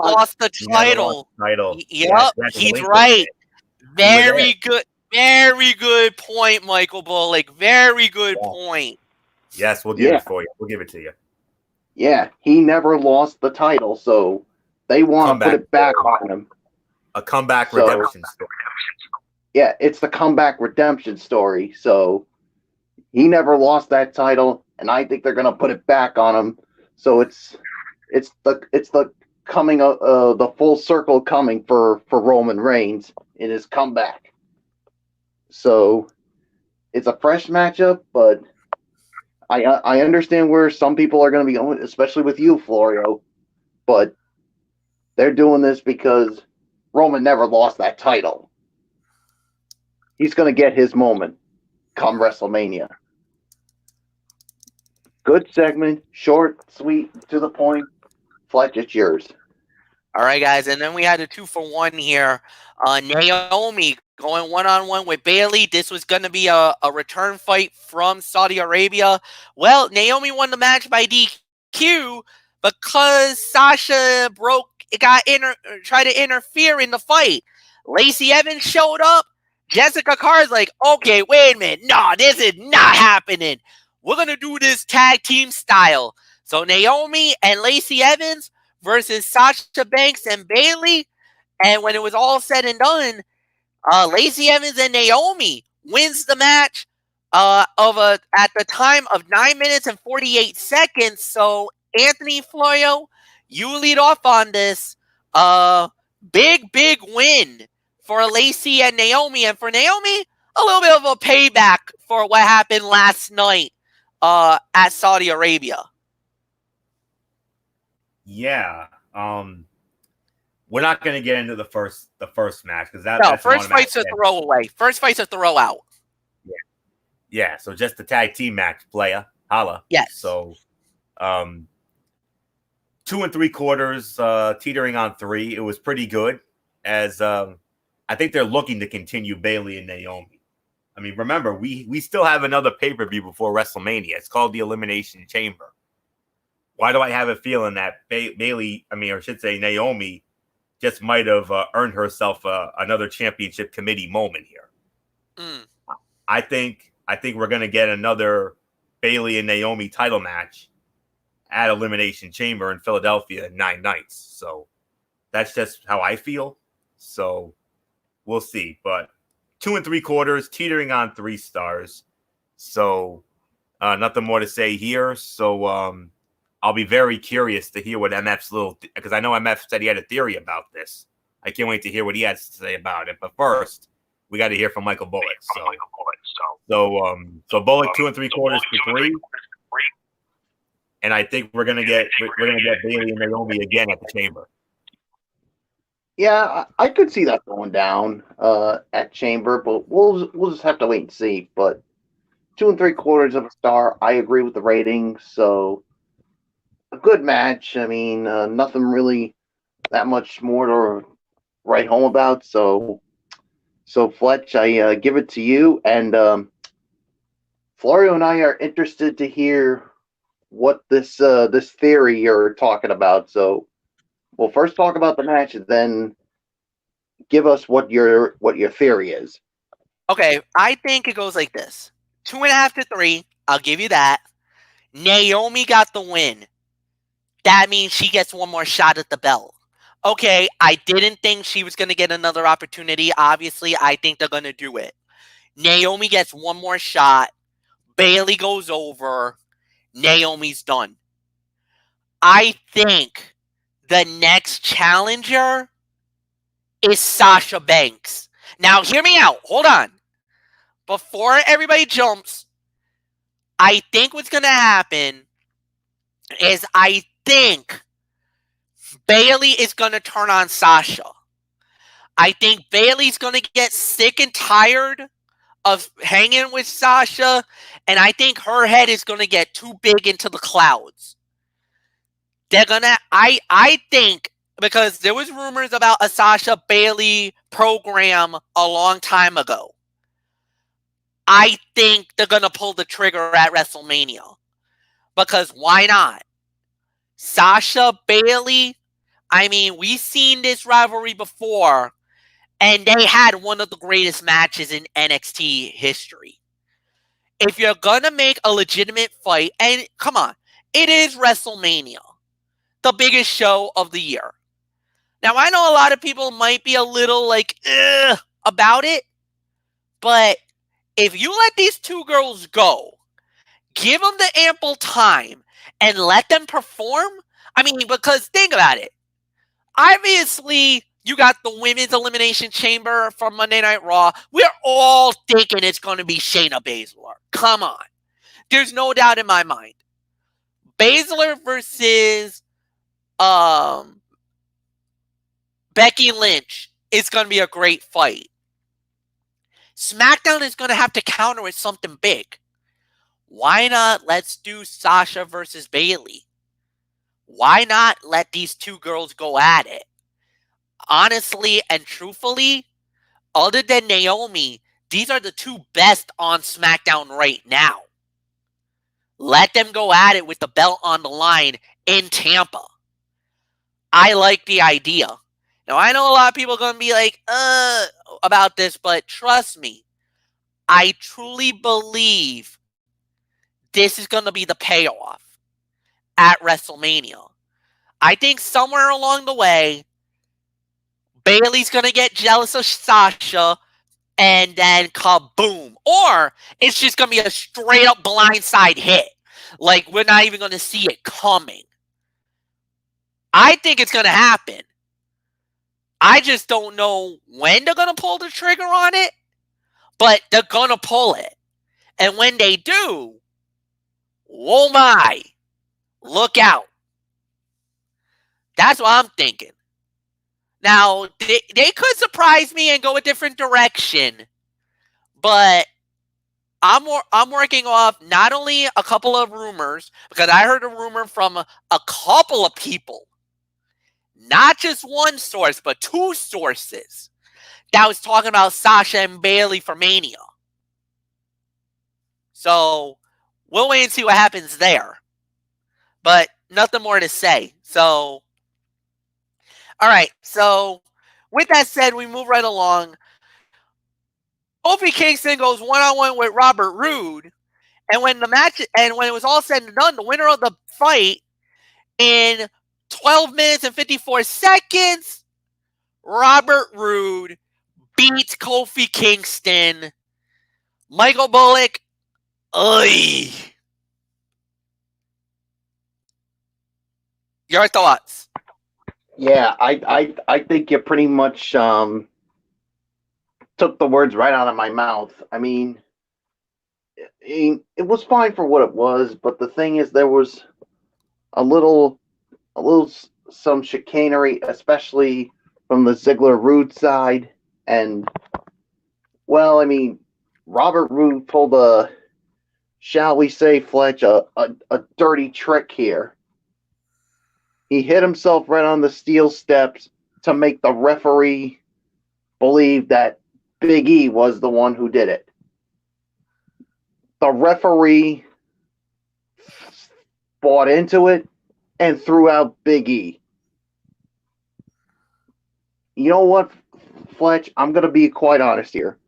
S3: lost
S1: the title. Yep,
S2: yeah,
S1: he's right. Very good point, Michael Bullock. Very good point.
S2: Yes, we'll give it for you. We'll give it to you.
S3: Yeah, he never lost the title, so they want to put it back on him.
S2: A comeback redemption story.
S3: Yeah, it's the comeback redemption story. So he never lost that title, and I think they're gonna put it back on him. So it's the coming of the full circle coming for Roman Reigns in his comeback. So it's a fresh matchup, but I understand where some people are going to be going, especially with you, Florio. But they're doing this because Roman never lost that title. He's going to get his moment come WrestleMania. Good segment, short, sweet, to the point. Fletch, it's yours.
S1: All right, guys, and then we had a 2-for-1 here. Naomi going one-on-one with Bayley. This was going to be a return fight from Saudi Arabia. Well, Naomi won the match by DQ because Sasha tried to interfere in the fight. Lacey Evans showed up. Jessica Carr's like, okay, wait a minute. No, this is not happening. We're going to do this tag team style. So Naomi and Lacey Evans versus Sasha Banks and Bayley. And when it was all said and done, Lacey Evans and Naomi wins the match at the time of 9 minutes and 48 seconds. So Anthony Florio, you lead off on this. Big win for Lacey and Naomi. And for Naomi, a little bit of a payback for what happened last night at Saudi Arabia.
S2: Yeah. We're not going to get into the first match because that's
S1: first fight's a throwaway. First fight's a throwout.
S2: Yeah. So just the tag team match, playa, holla.
S1: Yes.
S2: So, 2 3/4, teetering on 3. It was pretty good. As I think they're looking to continue Bayley and Naomi. I mean, remember we still have another pay-per-view before WrestleMania. It's called the Elimination Chamber. Why do I have a feeling that Bayley? I mean, or I should say Naomi, just might have earned herself another championship committee moment here. I think we're going to get another Bayley and Naomi title match at Elimination Chamber in Philadelphia in 9 nights. So that's just how I feel. So we'll see. But 2 3/4, teetering on 3 stars. So nothing more to say here. So I'll be very curious to hear what MF's because I know MF said he had a theory about this. I can't wait to hear what he has to say about it. But first, we got to hear from Michael Bullock. So Bullock 2 3/4 to 3, and I think we're gonna get Bayley and Naomi again at the Chamber.
S3: Yeah, I could see that going down at Chamber, but we'll just have to wait and see. But 2 3/4 of a star. I agree with the rating. So a good match. I mean, nothing really that much more to write home about. So Fletch, I give it to you, and Florio and I are interested to hear what this theory you're talking about. So we'll first talk about the match, and then give us what your theory is.
S1: Okay, I think it goes like this: 2.5 to 3. I'll give you that. Naomi got the win. That means she gets one more shot at the belt. Okay, I didn't think she was going to get another opportunity. Obviously, I think they're going to do it. Naomi gets one more shot. Bayley goes over. Naomi's done. I think the next challenger is Sasha Banks. Now, hear me out. Hold on. Before everybody jumps, I think what's going to happen is I think Bayley is going to turn on Sasha. I think Bayley's going to get sick and tired of hanging with Sasha, and I think her head is going to get too big into the clouds. They're going to, I think, because there was rumors about a Sasha Bayley program a long time ago. I think they're going to pull the trigger at WrestleMania. Because why not? Sasha Bayley, I mean, we've seen this rivalry before, and they had one of the greatest matches in NXT history. If you're going to make a legitimate fight, and come on, it is WrestleMania, the biggest show of the year. Now, I know a lot of people might be a little like, ugh, about it, but if you let these two girls go, give them the ample time, and let them perform, I mean, because think about it. Obviously, you got the Women's Elimination Chamber from Monday Night Raw. We're all thinking it's going to be Shayna Baszler. Come on. There's no doubt in my mind. Baszler versus Becky Lynch is going to be a great fight. SmackDown is going to have to counter with something big. Why not let's do Sasha versus Bayley? Why not let these two girls go at it? Honestly and truthfully, other than Naomi, these are the two best on SmackDown right now. Let them go at it with the belt on the line in Tampa. I like the idea. Now, I know a lot of people are going to be like, about this, but trust me, I truly believe this is going to be the payoff at WrestleMania. I think somewhere along the way, Bayley's going to get jealous of Sasha and then kaboom. Or it's just going to be a straight up blindside hit. Like, we're not even going to see it coming. I think it's going to happen. I just don't know when they're going to pull the trigger on it, but they're going to pull it. And when they do, oh my, look out. That's what I'm thinking. Now, they could surprise me and go a different direction, but I'm working off not only a couple of rumors, because I heard a rumor from a couple of people, not just one source, but two sources, that was talking about Sasha and Bayley for Mania. So we'll wait and see what happens there. But nothing more to say. So, all right. So with that said, we move right along. Kofi Kingston goes one-on-one with Robert Roode. And when it was all said and done, the winner of the fight in 12 minutes and 54 seconds, Robert Roode beats Kofi Kingston. Michael Bullock, your thoughts?
S3: Yeah, I think you pretty much took the words right out of my mouth. I mean, it was fine for what it was, but the thing is, there was a little some chicanery, especially from the Ziggler-Roode side, and well, I mean, Robert Roode pulled a, shall we say, Fletch, a dirty trick here. He hit himself right on the steel steps to make the referee believe that Big E was the one who did it. The referee bought into it and threw out Big E. You know what, Fletch? I'm going to be quite honest here.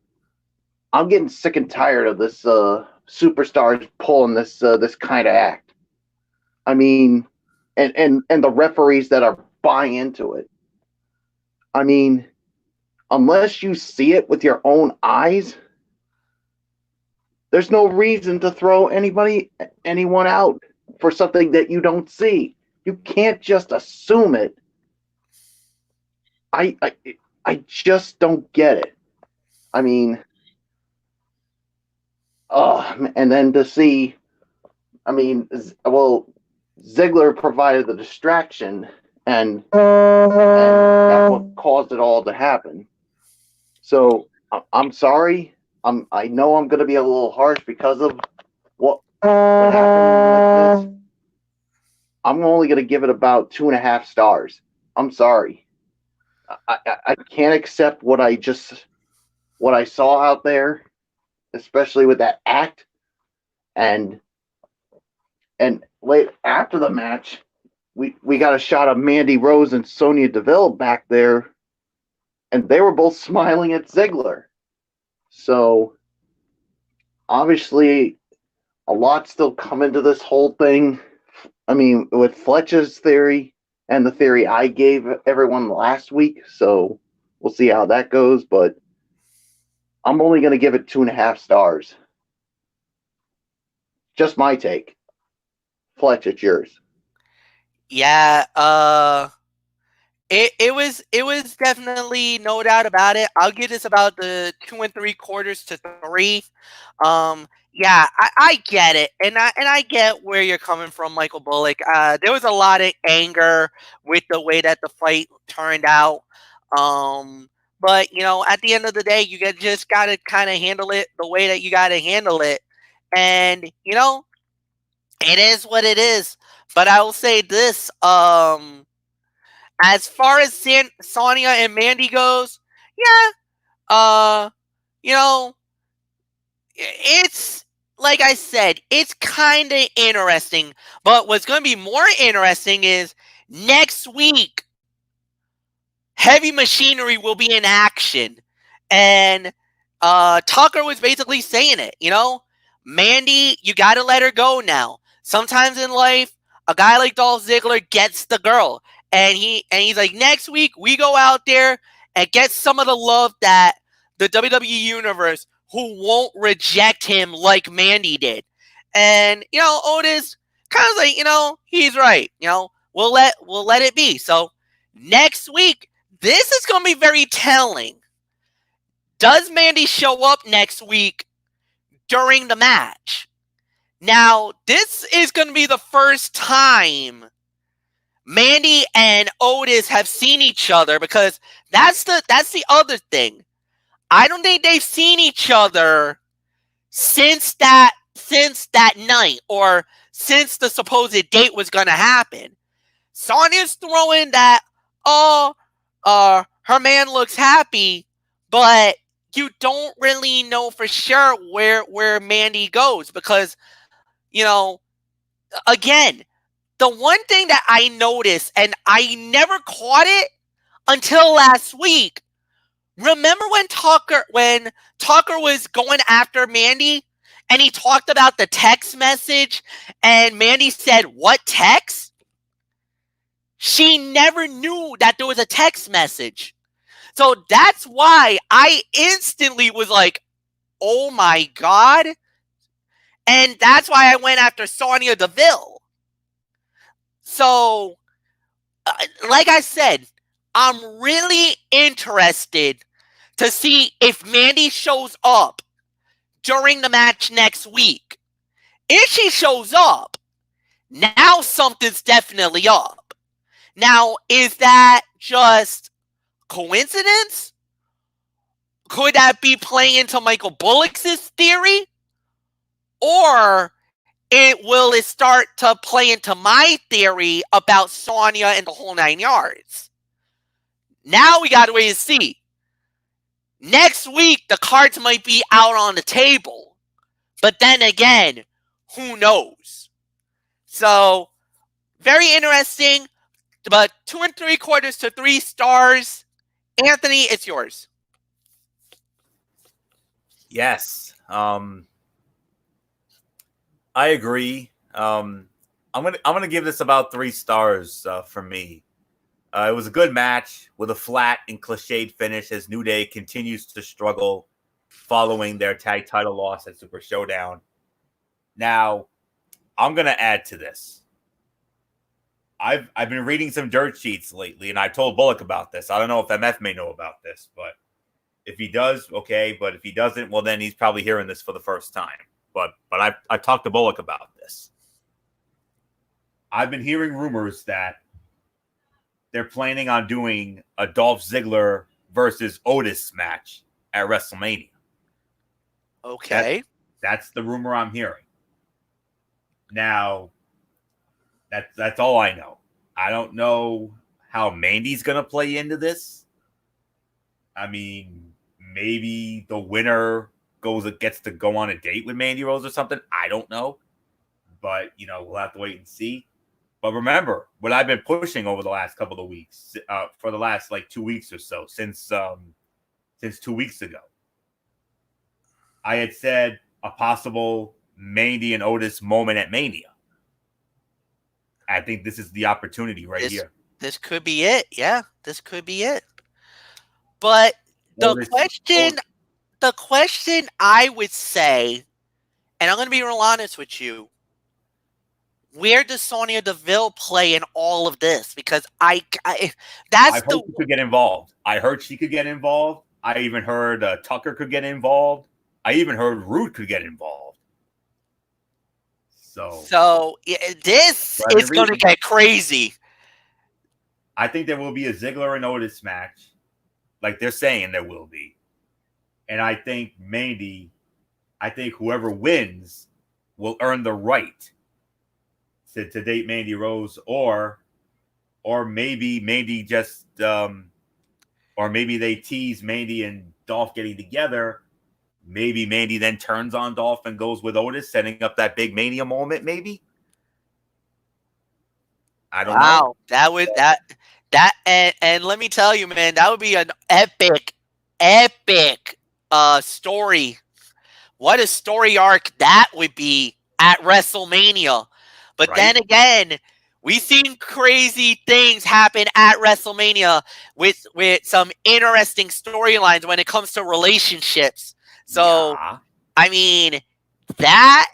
S3: I'm getting sick and tired of this superstars pulling this kind of act. I mean, and the referees that are buying into it. I mean, unless you see it with your own eyes, there's no reason to throw anyone out for something that you don't see. You can't just assume it. I just don't get it. I mean, and then to see, I mean, well, Ziggler provided the distraction, and that's what caused it all to happen. So I'm sorry. I know I'm going to be a little harsh because of what happened with this. I'm only going to give it about 2.5 stars. I'm sorry. I can't accept what I saw out there, especially with that act. And late after the match, we got a shot of Mandy Rose and Sonya Deville back there, and they were both smiling at Ziggler. So obviously, a lot still come into this whole thing. I mean, with Fletcher's theory and the theory I gave everyone last week, so we'll see how that goes. But I'm only going to give it 2.5 stars. Just my take. Fletch, it's yours.
S1: Yeah, it was definitely no doubt about it. I'll give this about the 2 3/4 to 3. Yeah, I get it, and I get where you're coming from, Michael Bullock. There was a lot of anger with the way that the fight turned out. But at the end of the day, you just gotta kind of handle it the way that you gotta handle it, and it is what it is. But I will say this: as far as Sonya and Mandy goes, yeah, it's like I said, it's kind of interesting. But what's going to be more interesting is next week, Heavy Machinery will be in action, and Tucker was basically saying it. Mandy, you got to let her go now. Sometimes in life, a guy like Dolph Ziggler gets the girl. And he's like, next week we go out there and get some of the love that the WWE Universe, who won't reject him like Mandy did. And Otis kind of like, he's right. We'll let it be. So next week, This is going to be very telling. Does Mandy show up next week during the match? Now, this is going to be the first time Mandy and Otis have seen each other, because that's the other thing. I don't think they've seen each other since that night, or since the supposed date was going to happen. Sonya's throwing that, her man looks happy, but you don't really know for sure where Mandy goes, because, again, the one thing that I noticed, and I never caught it until last week. Remember when Tucker was going after Mandy, and he talked about the text message, and Mandy said, "What text?" She never knew that there was a text message. So that's why I instantly was like, oh my God. And that's why I went after Sonya Deville. So, like I said, I'm really interested to see if Mandy shows up during the match next week. If she shows up, now something's definitely up. Now, is that just coincidence? Could that be playing into Michael Bullock's theory? Or will it start to play into my theory about Sonya and the whole 9 yards? Now we got to wait and see. Next week, the cards might be out on the table. But then again, who knows? So, very interesting. But 2 3/4 to 3 stars. Anthony, it's yours.
S2: Yes. I agree. I'm gonna give this about 3 stars for me. It was a good match with a flat and cliched finish as New Day continues to struggle following their tag title loss at Super Showdown. Now, I'm gonna add to this. I've been reading some dirt sheets lately, and I told Bullock about this. I don't know if MF may know about this, but if he does, okay. But if he doesn't, well, then he's probably hearing this for the first time. But I talked to Bullock about this. I've been hearing rumors that they're planning on doing a Dolph Ziggler versus Otis match at WrestleMania.
S1: Okay.
S2: That's the rumor I'm hearing. Now, that's all I know. I don't know how Mandy's going to play into this. I mean, maybe the winner gets to go on a date with Mandy Rose or something. I don't know. But, we'll have to wait and see. But remember, what I've been pushing over the last couple of weeks, for the last 2 weeks or so, since 2 weeks ago, I had said a possible Mandy and Otis moment at Mania. I think this is the opportunity here. This
S1: could be it. Yeah, this could be it. But the question I would say, and I'm going to be real honest with you, where does Sonya Deville play in all of this? Because I heard
S2: she could get involved. I heard she could get involved. I even heard Tucker could get involved. I even heard Roode could get involved.
S1: So this is going to get crazy.
S2: I think there will be a Ziggler and Otis match, like they're saying there will be. And I think whoever wins will earn the right to date Mandy Rose, or maybe Mandy just or maybe they tease Mandy and Dolph getting together. Maybe Mandy then turns on Dolph and goes with Otis, setting up that big Mania moment, maybe. I don't know.
S1: That would and let me tell you, man, that would be an epic story. What a story arc that would be at WrestleMania. But then again, we've seen crazy things happen at WrestleMania with some interesting storylines when it comes to relationships. So, yeah. I mean, that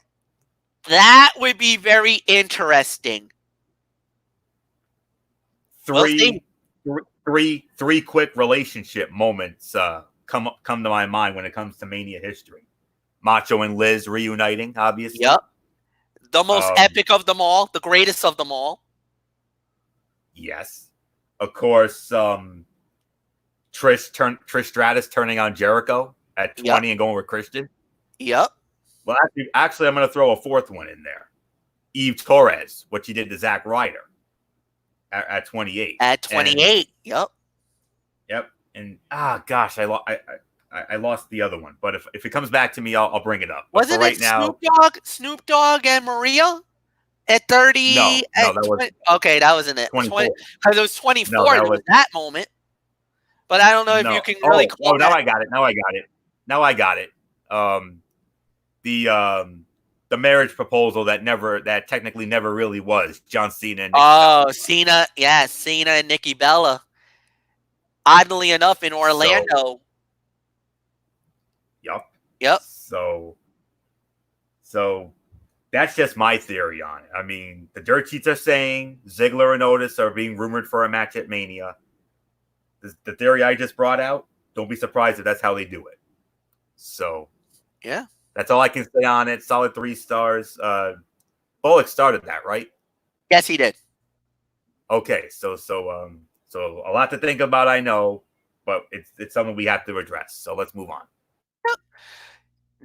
S1: would be very interesting.
S2: three quick relationship moments come to my mind when it comes to Mania history. Macho and Liz reuniting, obviously.
S1: Yep. The most epic of them all, the greatest of them all.
S2: Yes. Of course, Trish Stratus turning on Jericho at 20 and going with Christian.
S1: Yep.
S2: Well, actually, I'm going to throw a fourth one in there. Eve Torres, what she did to Zack Ryder at 28.
S1: At 28, yep.
S2: And gosh, I lost the other one. But if it comes back to me, I'll bring it up. But
S1: Wasn't
S2: right
S1: it
S2: now,
S1: Snoop Dogg and Maria at 30?
S2: No, that was
S1: okay, that wasn't it.
S2: 24.
S1: Because it was 24.
S2: No,
S1: there was that moment. But I don't know if you can really call
S2: now
S1: that.
S2: I got it. The marriage proposal that technically never really was John Cena and Nikki Bella.
S1: Cena, yeah, Cena and Nikki Bella. Oddly enough, in Orlando.
S2: Yep. So that's just my theory on it. I mean, the dirt sheets are saying Ziggler and Otis are being rumored for a match at Mania. The theory I just brought out, don't be surprised if that's how they do it. So,
S1: yeah.
S2: That's all I can say on it. Solid 3 stars. Bullock started that, right?
S1: Yes, he did.
S2: Okay, so a lot to think about, I know, but it's something we have to address. So let's move on.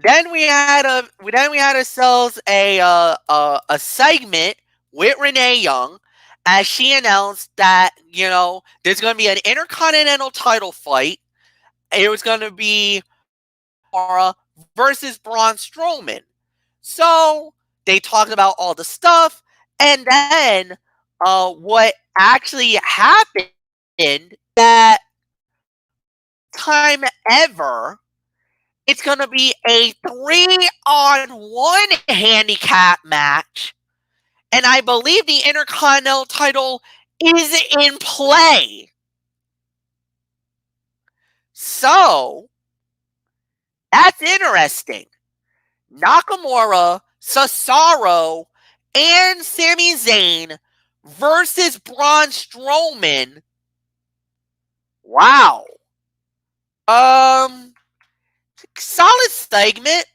S1: Then we had ourselves a segment with Renee Young, as she announced that there's going to be an Intercontinental title fight. It was going to be Mara versus Braun Strowman. So they talked about all the stuff, and then what actually happened that time ever, it's going to be a 3-on-1 handicap match, and I believe the Intercontinental title is in play. So that's interesting. Nakamura, Cesaro, and Sami Zayn versus Braun Strowman. Wow. Solid segment,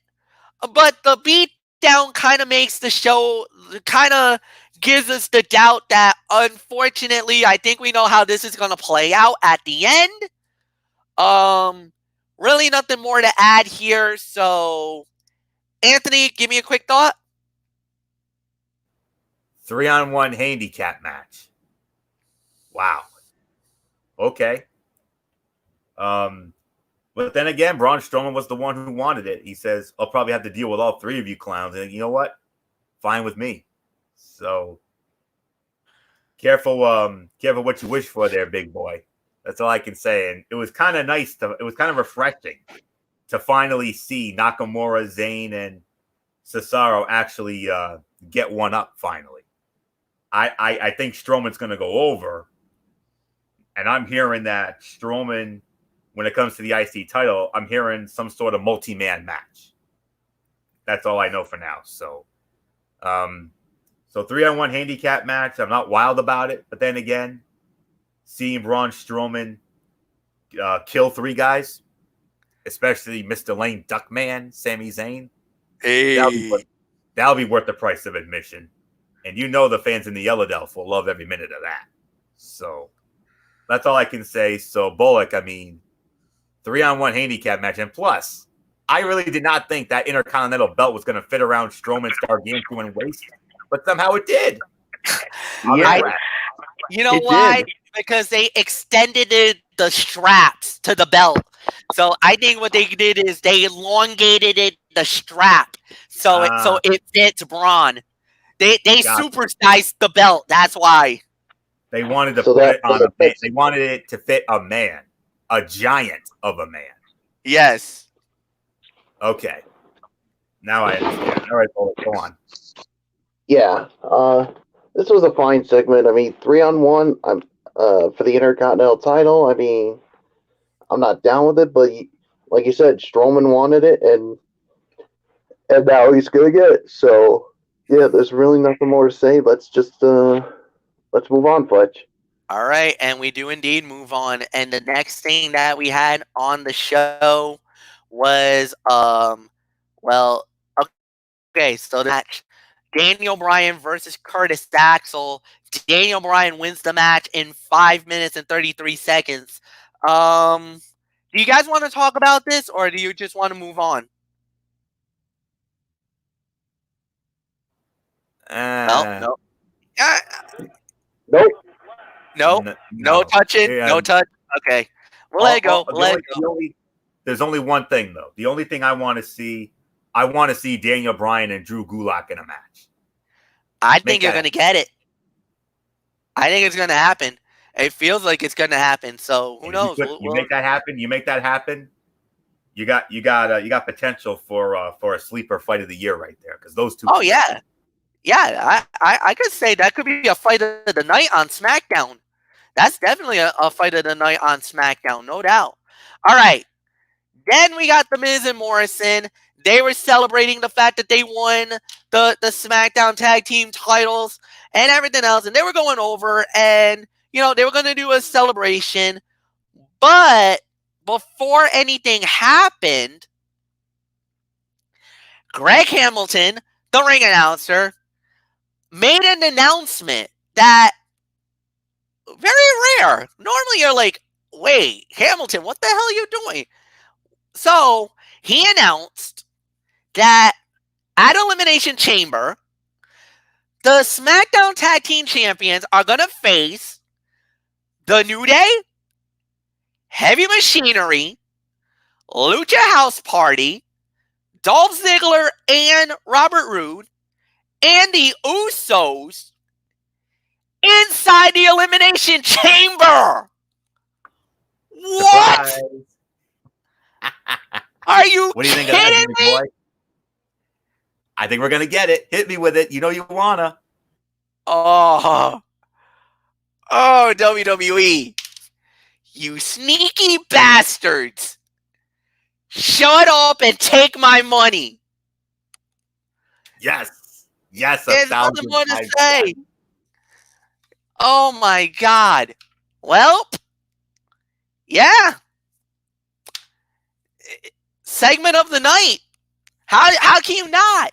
S1: but the beatdown kind of makes the show, kind of gives us the doubt that, unfortunately, I think we know how this is going to play out at the end. Really nothing more to add here. So, Anthony, give me a quick thought.
S2: 3-on-1 handicap match. Wow. Okay. But then again, Braun Strowman was the one who wanted it. He says, I'll probably have to deal with all 3 of you clowns. And you know what? Fine with me. So careful what you wish for there, big boy. That's all I can say. And it was kind of nice it was kind of refreshing to finally see Nakamura, Zayn, and Cesaro actually get one up finally. I think Strowman's going to go over. And I'm hearing that Strowman, when it comes to the IC title, I'm hearing some sort of multi-man match. That's all I know for now. So 3-on-1 handicap match. I'm not wild about it. But then again, seeing Braun Strowman kill 3 guys, especially Mr. Lame Duckman, Sami Zayn, that'll be worth the price of admission. And the fans in the Yellow Delph will love every minute of that. So that's all I can say. So Bullock, 3-on-1 handicap match. And plus, I really did not think that Intercontinental belt was going to fit around Strowman's gargantuan waist, but somehow it did.
S1: You know why? Because they extended the straps to the belt. So I think what they did is they elongated the strap so it fits Braun. They supersized the belt. That's why.
S2: They wanted to put it on a man. They wanted it to fit a man, a giant of a man.
S1: Yes.
S2: Okay. Now I understand. All right, go on.
S3: Yeah. This was a fine segment. 3-on-1. For the Intercontinental title. I'm not down with it, but like you said, Strowman wanted it, and now he's gonna get it. So yeah, there's really nothing more to say. Let's just let's move on, Fletch.
S1: All right, and we do indeed move on. And the next thing that we had on the show was well, okay, so the match. Daniel Bryan versus Curtis Axel. Daniel Bryan wins the match in 5 minutes and 33 seconds. Do you guys want to talk about this, or do you just want to move on? No.
S3: Nope.
S1: No touching.
S2: Yeah,
S1: No touch. Okay. We'll let it go. We'll let it go.
S2: There's only one thing, though. The only thing I want to see Daniel Bryan and Drew Gulak in a match.
S1: I think you're going to get it. I think it's going to happen. It feels like it's going to happen. So who knows?
S2: You make that happen. You make that happen. You got potential for a sleeper fight of the year right there, because those two.
S1: Oh yeah. Yeah, I could say that could be a fight of the night on SmackDown. That's definitely a fight of the night on SmackDown, no doubt. All right. Then we got The Miz and Morrison. They were celebrating the fact that they won the SmackDown tag team titles and everything else. And they were going over and, they were going to do a celebration. But before anything happened, Greg Hamilton, the ring announcer, made an announcement that very rare. Normally you're like, wait, Hamilton, what the hell are you doing? So he announced that at Elimination Chamber, the SmackDown Tag Team Champions are going to face The New Day, Heavy Machinery, Lucha House Party, Dolph Ziggler and Robert Roode, and the Usos inside the Elimination Chamber. What? Are you
S2: What do you think
S1: kidding
S2: of that,
S1: me?
S2: boy? I think we're gonna get it. Hit me with it. You know you wanna.
S1: Oh, WWE, you sneaky bastards! Shut up and take my money.
S2: Yes.
S1: There's nothing more to say. Oh my God. Well, yeah. Segment of the night. How can you not?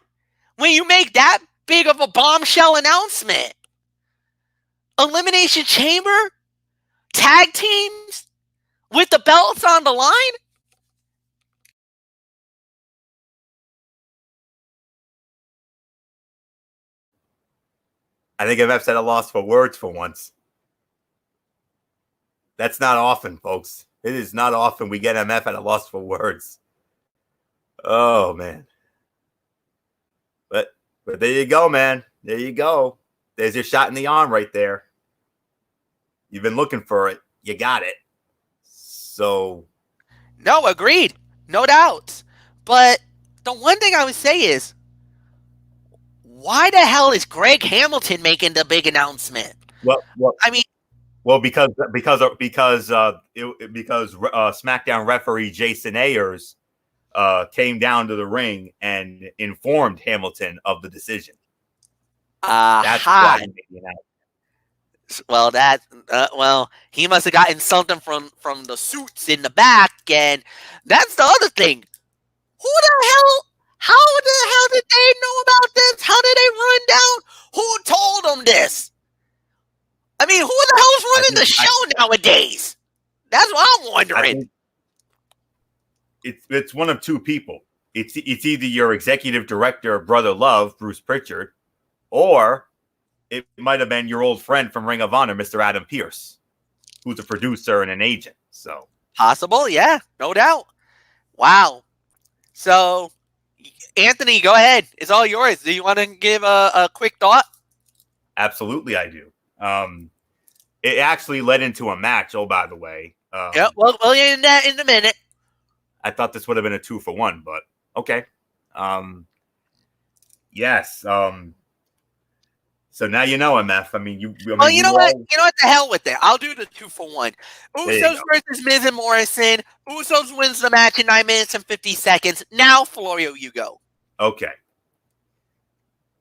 S1: When you make that big of a bombshell announcement. Elimination Chamber? Tag teams? With the belts on the line?
S2: I think MF's at a loss for words for once. That's not often, folks. It is not often we get MF at a loss for words. Oh, man. But there you go, man. There you go. There's your shot in the arm right there. You've been looking for it. You got it. So.
S1: No, agreed. No doubt. But the one thing I would say is, why the hell is Greg Hamilton making the big announcement?
S2: Well,
S1: I mean,
S2: because SmackDown referee Jason Ayers came down to the ring and informed Hamilton of the decision. That's why he made the announcement.
S1: Well, he must have gotten something from the suits in the back, and that's the other thing. Who the hell? How the hell did they know about this? How did they run down? Who told them this? I mean, who the hell's running the show nowadays? That's what I'm wondering.
S2: It's one of two people. It's either your executive director, Brother Love, Bruce Pritchard, or it might have been your old friend from Ring of Honor, Mr. Adam Pearce, who's a producer and an agent. So
S1: possible, yeah, no doubt. Wow. So, Anthony, go ahead. It's all yours. Do you want to give a quick thought?
S2: Absolutely, I do. It actually led into a match. Oh, by the way.
S1: Yeah, we'll get into that in a minute.
S2: I thought this would have been a 2-for-1, but okay. Yes. So now you know, MF. I mean, you know what? You know what?
S1: The hell with it. I'll do the 2-for-1. Usos versus Miz and Morrison. Usos wins the match in 9 minutes and 50 seconds. Now, Florio, you go.
S2: Okay.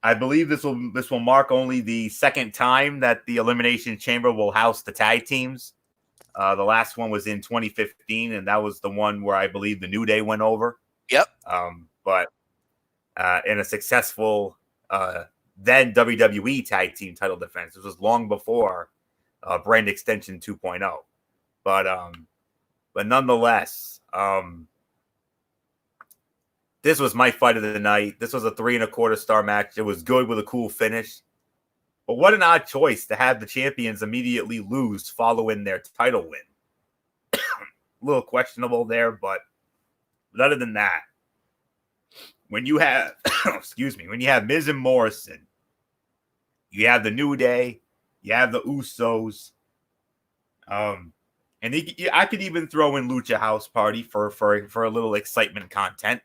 S2: I believe this will mark only the second time that the Elimination Chamber will house the tag teams. The last one was in 2015, and that was the one where I believe the New Day went over.
S1: Yep.
S2: But in a successful then WWE tag team title defense. This was long before Brand Extension 2.0. But nonetheless, this was my fight of the night. This was a 3 1/4 star match. It was good with a cool finish. But what an odd choice to have the champions immediately lose following their title win. A little questionable there, but other than that, when you have, when you have Miz and Morrison, you have the New Day, you have the Usos, and I could even throw in Lucha House Party for a little excitement content.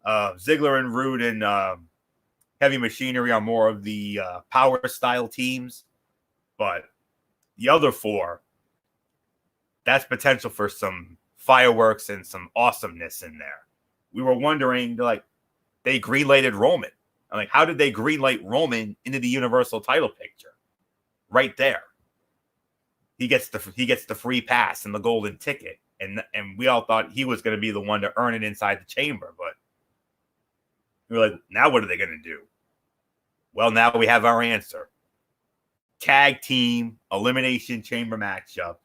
S2: Ziggler and Rude and Heavy Machinery are more of the power style teams, but the other four, that's potential for some fireworks and some awesomeness in there. We were wondering, like, they greenlighted Roman. I'm like, how did they greenlight Roman into the Universal title picture? Right there. He gets the free pass and the golden ticket. And we all thought he was going to be the one to earn it inside the chamber, but we were like, now what are they going to do? Well, now we have our answer. Tag team elimination chamber matchup.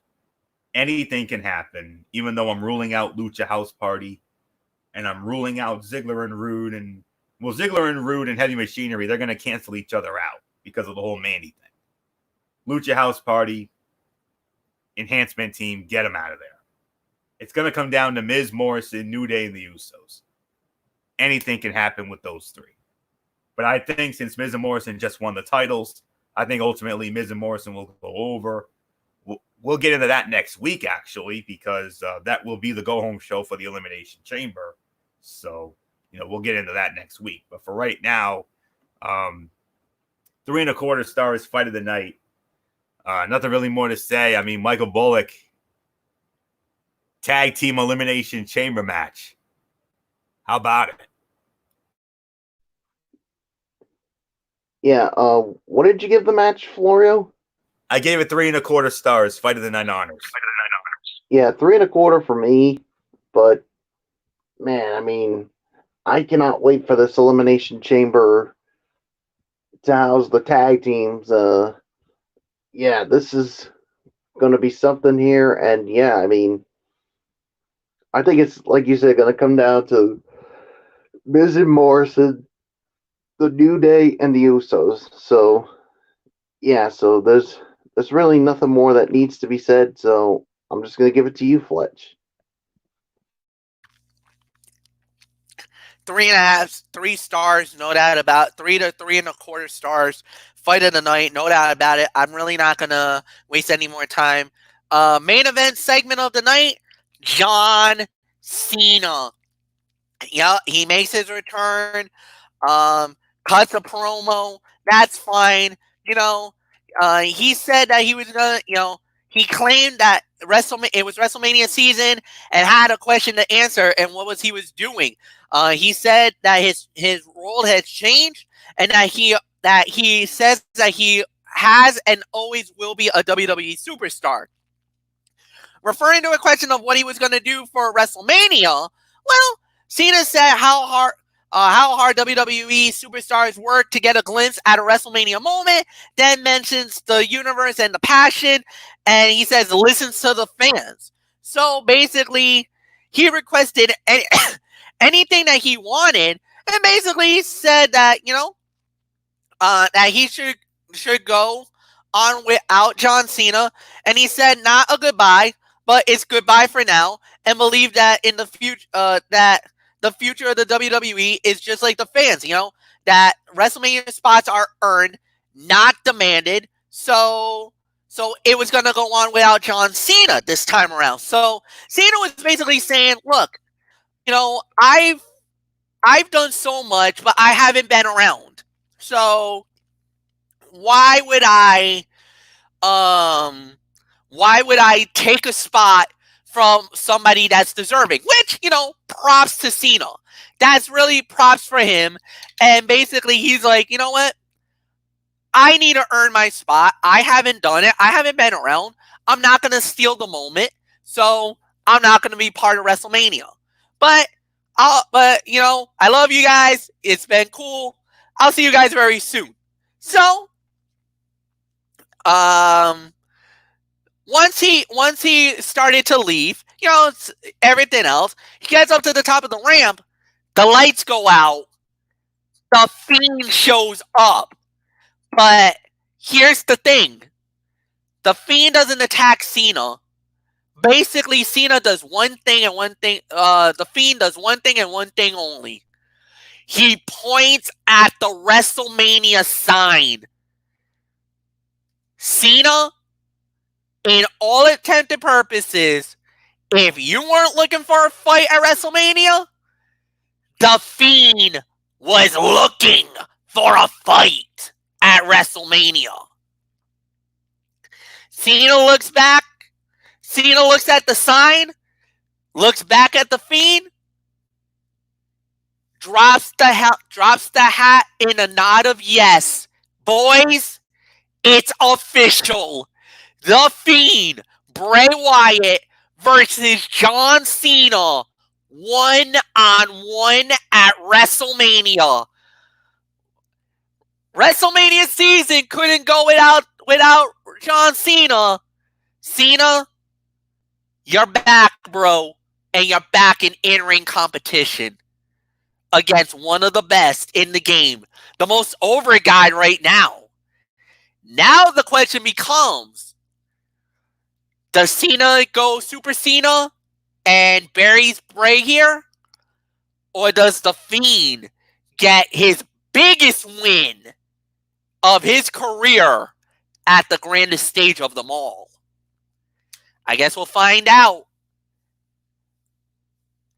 S2: Anything can happen, even though I'm ruling out Lucha House Party and I'm ruling out Ziggler and Rude. And Ziggler and Rude and Heavy Machinery, they're going to cancel each other out because of the whole Mandy thing. Lucha House Party, enhancement team, get them out of there. It's going to come down to Miz, Morrison, New Day, and the Usos. Anything can happen with those three. But I think since Miz and Morrison just won the titles, I think ultimately Miz and Morrison will go over. We'll get into that next week, actually, because that will be the go-home show for the Elimination Chamber. So, we'll get into that next week. But for right now, 3 1/4 stars fight of the night. Nothing really more to say. I mean, Michael Bullock, tag team elimination chamber match. How about it?
S3: Yeah. What did you give the match, Florio?
S2: I gave it 3 1/4 stars. Fight of the Night honors.
S3: Yeah, 3 1/4 for me. But man, I mean, I cannot wait for this elimination chamber to house the tag teams. Yeah, this is going to be something here, and yeah, I mean, I think it's like you said, going to come down to Miz and Morrison, the New Day, and the Usos. So yeah, so there's really nothing more that needs to be said. So I'm just going to give it to you, Fletch.
S1: 3.5, 3 stars, no doubt about it. 3 to 3 1/4 stars. Fight of the night, no doubt about it. I'm really not gonna waste any more time. Main event segment of the night: John Cena. Yeah, he makes his return. Cuts a promo. That's fine. He said that he was gonna. He claimed that it was WrestleMania season and had a question to answer, and what was he doing? He said that his role has changed, and that he says that he has and always will be a WWE superstar. Referring to a question of what he was going to do for WrestleMania, well, Cena said how hard WWE superstars work to get a glimpse at a WrestleMania moment, then mentions the universe and the passion, and he says listens to the fans. So basically, he requested anything that he wanted, and basically said that that he should go on without John Cena, and he said not a goodbye, but it's goodbye for now, and believe that in the future that the future of the WWE is just like the fans, that WrestleMania spots are earned, not demanded. So it was going to go on without John Cena this time around. So Cena was basically saying, look, I've done so much, but I haven't been around. So why would I take a spot from somebody that's deserving, which, props to Cena. That's really props for him. And basically, he's like, you know what? I need to earn my spot. I haven't done it. I haven't been around. I'm not going to steal the moment. So I'm not going to be part of WrestleMania. But I love you guys. It's been cool. I'll see you guys very soon. So, once he started to leave, everything else, he gets up to the top of the ramp. The lights go out. The Fiend shows up. But here's the thing. The Fiend doesn't attack Cena. Basically, Cena does one thing and one thing. The Fiend does one thing and one thing only. He points at the WrestleMania sign. Cena, in all intended purposes, if you weren't looking for a fight at WrestleMania, the Fiend was looking for a fight at WrestleMania. Cena looks back. Cena looks at the sign, looks back at the Fiend, drops the hat in a nod of yes. Boys, it's official. The Fiend, Bray Wyatt versus John Cena, 1-on-1 at WrestleMania. WrestleMania season couldn't go without John Cena. Cena, you're back, bro. And you're back in in-ring competition against one of the best in the game. The most over guy right now. Now the question becomes, does Cena go Super Cena and buries Bray here? Or does the Fiend get his biggest win of his career at the grandest stage of them all? I guess we'll find out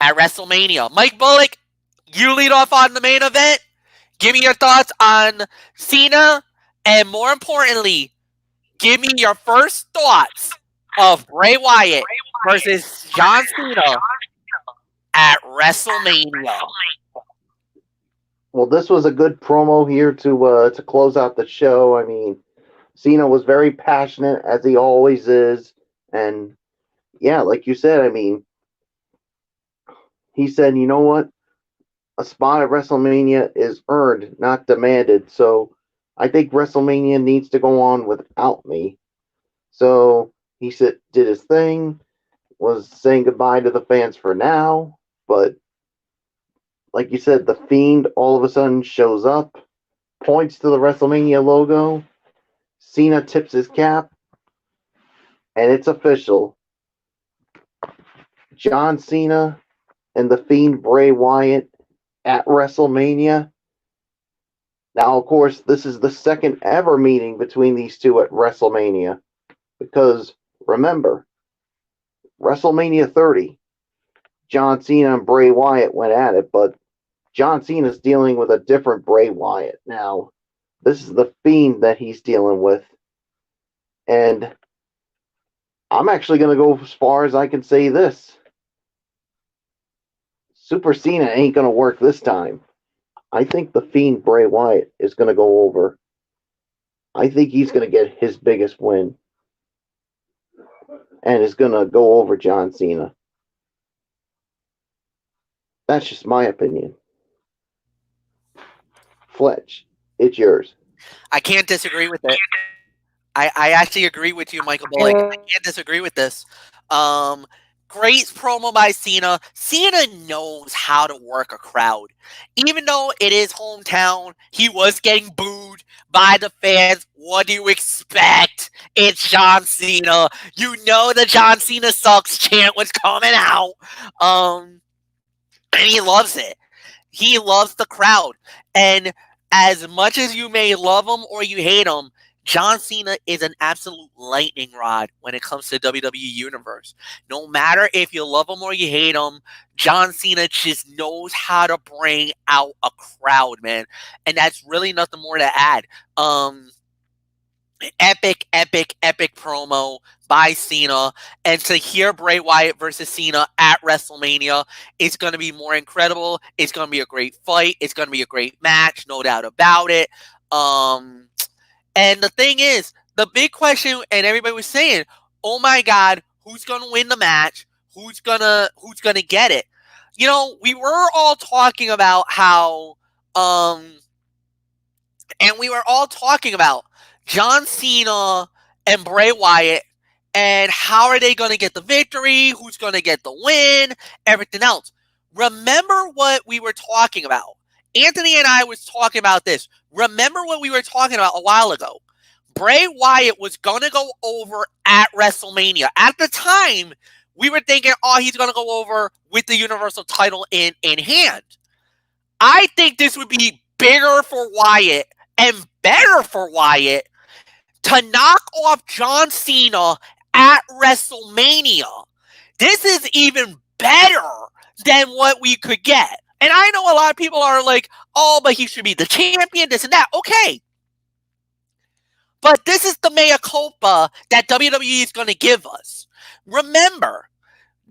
S1: at WrestleMania. Mike Bullock, you lead off on the main event. Give me your thoughts on Cena, and more importantly, give me your first thoughts of Bray Wyatt versus John Cena at WrestleMania.
S3: Well, this was a good promo here to close out the show. I mean, Cena was very passionate, as he always is. And, yeah, like you said, I mean, he said, you know what? A spot at WrestleMania is earned, not demanded. So I think WrestleMania needs to go on without me. So he did his thing, was saying goodbye to the fans for now. But, like you said, the Fiend all of a sudden shows up, points to the WrestleMania logo. Cena tips his cap, and it's official. John Cena and the Fiend Bray Wyatt at WrestleMania. Now, of course, this is the second ever meeting between these two at WrestleMania. Because, remember, WrestleMania 30, John Cena and Bray Wyatt went at it, but John Cena's dealing with a different Bray Wyatt. Now, this is the Fiend that he's dealing with. And I'm actually going to go as far as I can say this. Super Cena ain't going to work this time. I think the Fiend Bray Wyatt is going to go over. I think he's going to get his biggest win. And is going to go over John Cena. That's just my opinion. Fletch, it's yours.
S1: I can't disagree with it. I actually agree with you, Michael Bullock. I can't disagree with this. Great promo by Cena. Cena knows how to work a crowd. Even though it is hometown, he was getting booed by the fans. What do you expect? It's John Cena. You know the John Cena sucks chant was coming out. And he loves it. He loves the crowd. And as much as you may love him or you hate him, John Cena is an absolute lightning rod when it comes to WWE Universe. No matter if you love him or you hate him, John Cena just knows how to bring out a crowd, man. And that's really nothing more to add. epic promo by Cena, and to hear Bray Wyatt versus Cena at WrestleMania, it's going to be more incredible. It's going to be a great fight. It's going to be a great match, no doubt about it. And the thing is, the big question, and everybody was saying, "Oh my God, who's going to win the match? Who's gonna get it?" You know, we were all talking about how, and we were all talking about John Cena and Bray Wyatt, and how are they going to get the victory? Who's going to get the win? Everything else. Remember what we were talking about. Anthony and I was talking about this. Remember what we were talking about a while ago. Bray Wyatt was going to go over at WrestleMania. At the time, we were thinking, oh, he's going to go over with the Universal title in hand. I think this would be bigger for Wyatt and better for Wyatt to knock off John Cena at WrestleMania. This is even better than what we could get. And I know a lot of people are like, oh, but he should be the champion, this and that. Okay. But this is the mea culpa that WWE is going to give us. Remember,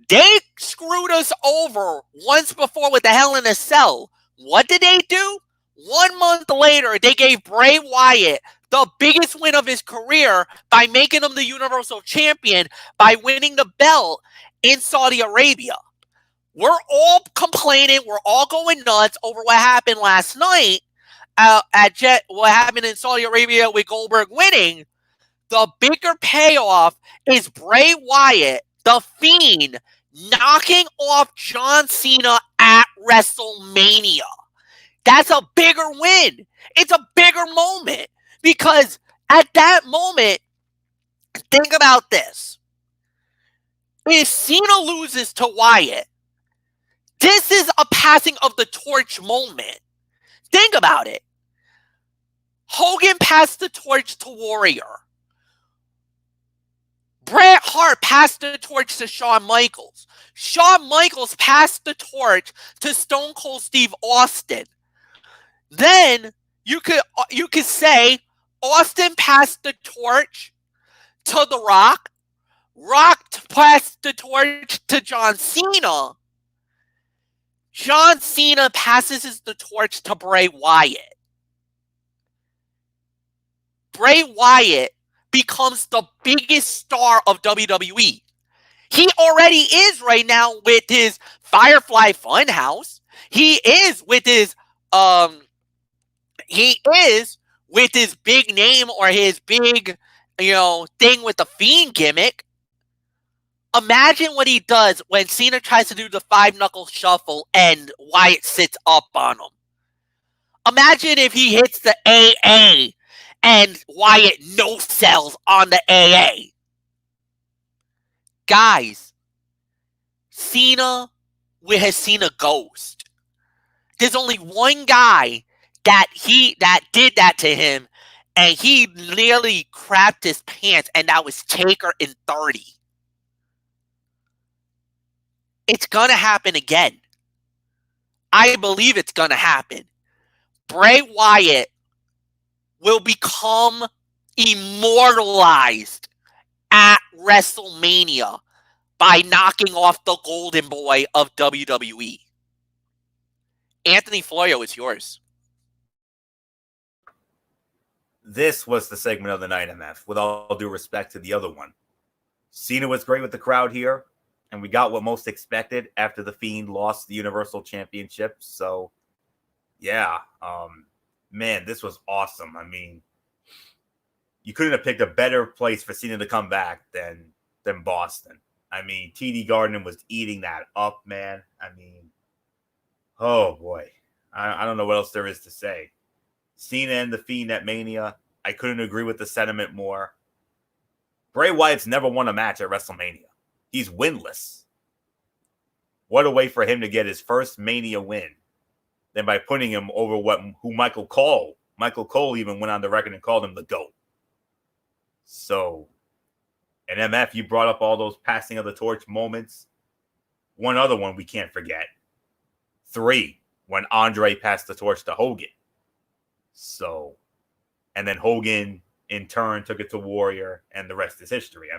S1: they screwed us over once before with the Hell in a Cell. What did they do? 1 month later, they gave Bray Wyatt the biggest win of his career by making him the Universal Champion by winning the belt in Saudi Arabia. We're all complaining. We're all going nuts over what happened last night what happened in Saudi Arabia with Goldberg winning. The bigger payoff is Bray Wyatt, the Fiend, knocking off John Cena at WrestleMania. That's a bigger win. It's a bigger moment. Because at that moment, think about this. If Cena loses to Wyatt, this is a passing of the torch moment. Think about it. Hogan passed the torch to Warrior. Bret Hart passed the torch to Shawn Michaels. Shawn Michaels passed the torch to Stone Cold Steve Austin. Then you could say Austin passed the torch to The Rock. Rock passed the torch to John Cena. John Cena passes the torch to Bray Wyatt. Bray Wyatt becomes the biggest star of WWE. He already is right now with his Firefly Funhouse. He is with his big name or his big, thing with the Fiend gimmick. Imagine what he does when Cena tries to do the 5-knuckle shuffle and Wyatt sits up on him. Imagine if he hits the AA and Wyatt no-sells on the AA. Guys, Cena has seen a ghost. There's only one guy that did that to him, and he nearly crapped his pants, and that was Taker in 30. It's gonna happen again. I believe it's gonna happen. Bray Wyatt will become immortalized at WrestleMania by knocking off the golden boy of WWE. Anthony Florio, it's yours.
S2: This was the segment of the night, MF, with all due respect to the other one. Cena was great with the crowd here, and we got what most expected after The Fiend lost the Universal Championship. So, yeah, man, this was awesome. I mean, you couldn't have picked a better place for Cena to come back than Boston. I mean, TD Garden was eating that up, man. I mean, oh boy, I don't know what else there is to say. Cena and The Fiend at Mania, I couldn't agree with the sentiment more. Bray Wyatt's never won a match at WrestleMania. He's winless. What a way for him to get his first Mania win than by putting him over who Michael Cole. Michael Cole even went on the record and called him the GOAT. So, and MF, you brought up all those passing of the torch moments. One other one we can't forget. 3, when Andre passed the torch to Hogan. So, and then Hogan in turn took it to Warrior, and the rest is history. I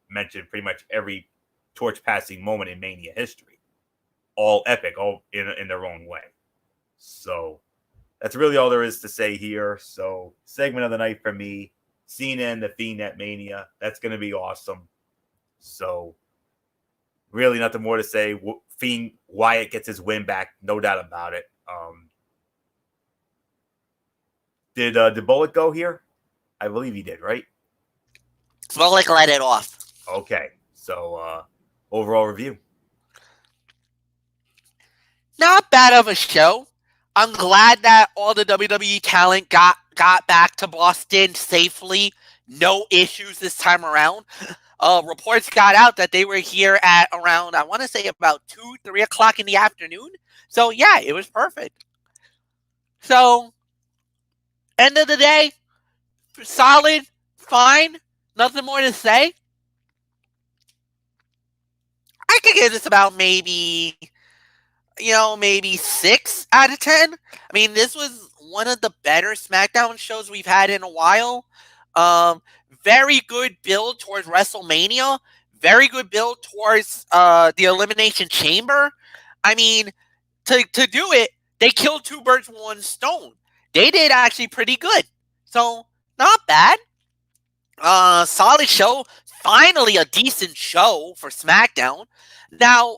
S2: mentioned pretty much every torch passing moment in Mania history, all epic, all in their own way. So that's really all there is to say here. So segment of the night for me, Cena and the Fiend at Mania. That's going to be awesome. So really nothing more to say. Fiend Wyatt gets his win back, no doubt about it. Did Bullock go here? I believe he did, right?
S1: Bullock let it off.
S2: Okay. So overall review.
S1: Not bad of a show. I'm glad that all the WWE talent got back to Boston safely. No issues this time around. Reports got out that they were here at around, I want to say about 2, 3 o'clock in the afternoon. So, yeah, it was perfect. So, end of the day, solid, fine, nothing more to say. I could give this about maybe 6 out of 10. I mean, this was one of the better SmackDown shows we've had in a while. Very good build towards WrestleMania. Very good build towards the Elimination Chamber. I mean, to do it, they killed 2 birds with 1 stone. They did actually pretty good. So, not bad. Solid show. Finally, a decent show for SmackDown. Now,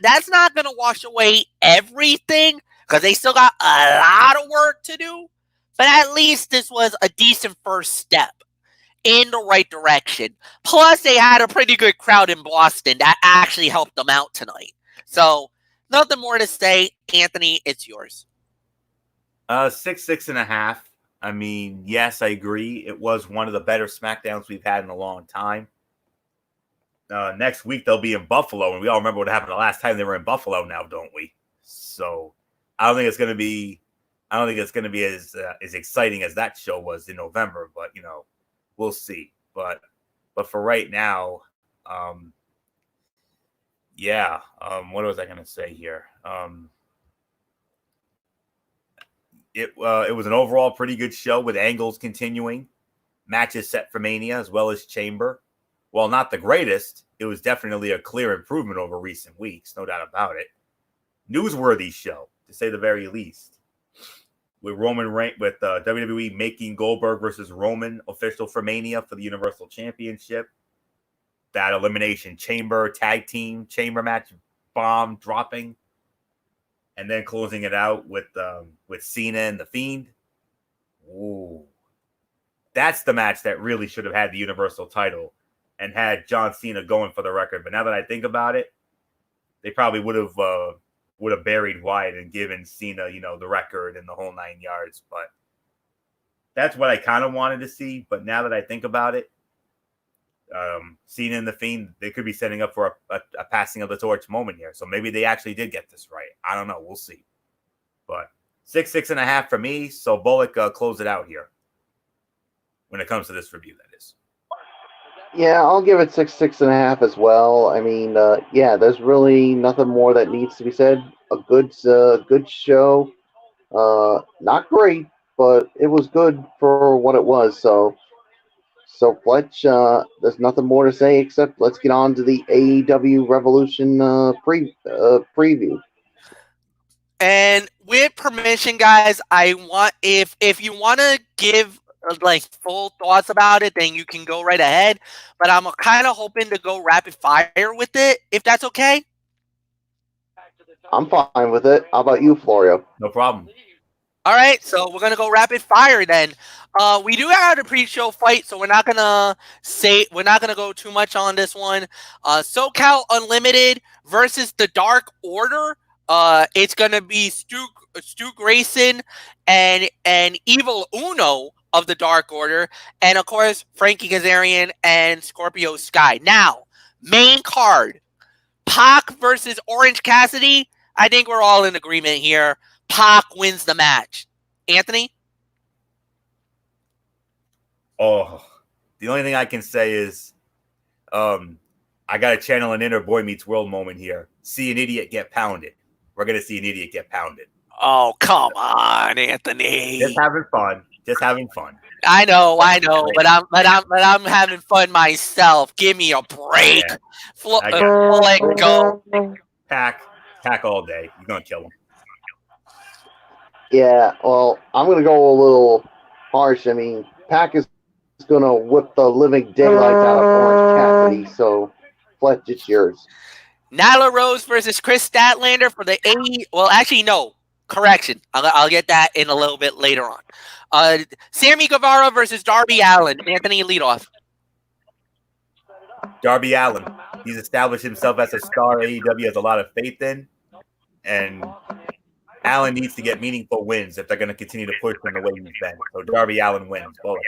S1: that's not going to wash away everything because they still got a lot of work to do. But at least this was a decent first step in the right direction. Plus, they had a pretty good crowd in Boston that actually helped them out tonight. So, nothing more to say. Anthony, it's yours.
S2: 6.5. I mean, yes, I agree. It was one of the better SmackDowns we've had in a long time. Next week they'll be in Buffalo, and we all remember what happened the last time they were in Buffalo now, don't we? So I don't think it's going to be as exciting as that show was in November, but we'll see. But for right now, what was I going to say here? It was an overall pretty good show with angles continuing, matches set for Mania as well as Chamber. While not the greatest, it was definitely a clear improvement over recent weeks, no doubt about it. Newsworthy show, to say the very least. With WWE making Goldberg versus Roman official for Mania for the Universal Championship. That Elimination Chamber tag team chamber match bomb dropping. And then closing it out with Cena and the Fiend. Ooh. That's the match that really should have had the Universal title and had John Cena going for the record. But now that I think about it, they probably would have buried Wyatt and given Cena, the record and the whole 9 yards. But that's what I kind of wanted to see. But now that I think about it, Cena and the Fiend, they could be setting up for a passing of the torch moment here. So maybe they actually did get this right. I don't know. We'll see. But 6.5 for me. So Bullock, close it out here when it comes to this review, that is.
S3: Yeah, I'll give it 6.5 as well. I mean, there's really nothing more that needs to be said. A good show. Not great, but it was good for what it was. So Fletch, there's nothing more to say except let's get on to the AEW Revolution preview.
S1: And with permission, guys, I want if you want to give full thoughts about it, then you can go right ahead. But I'm kind of hoping to go rapid fire with it, if that's okay.
S3: I'm fine with it. How about you, Florio?
S2: No problem.
S1: All right, so we're gonna go rapid fire then. We do have a pre-show fight, so we're not gonna go too much on this one. SoCal Unlimited versus the Dark Order. It's gonna be Stu Grayson and Evil Uno of the Dark Order, and of course Frankie Kazarian and Scorpio Sky. Now, main card: Pac versus Orange Cassidy. I think we're all in agreement here. Pac wins the match. Anthony?
S2: Oh, the only thing I can say is I got to channel an inner Boy Meets World moment here. See an idiot get pounded. We're going to see an idiot get pounded.
S1: Oh, come on, Anthony.
S2: Just having fun. Just having fun.
S1: I know, but I'm having fun myself. Give me a break.
S2: Yeah,
S1: Let go.
S2: Pack all day. You're gonna kill him.
S3: Yeah, well, I'm going to go a little harsh. I mean, Pac is going to whip the living daylights out of Orange Cassidy, so Fletch, it's yours.
S1: Nyla Rose versus Chris Statlander for the Well, actually, no. Correction. I'll get that in a little bit later on. Sammy Guevara versus Darby Allin. Anthony, lead off.
S2: Darby Allin. He's established himself as a star AEW has a lot of faith in, and Allin needs to get meaningful wins if they're going to continue to push him the way he's been. So Darby Allin wins. Bullock.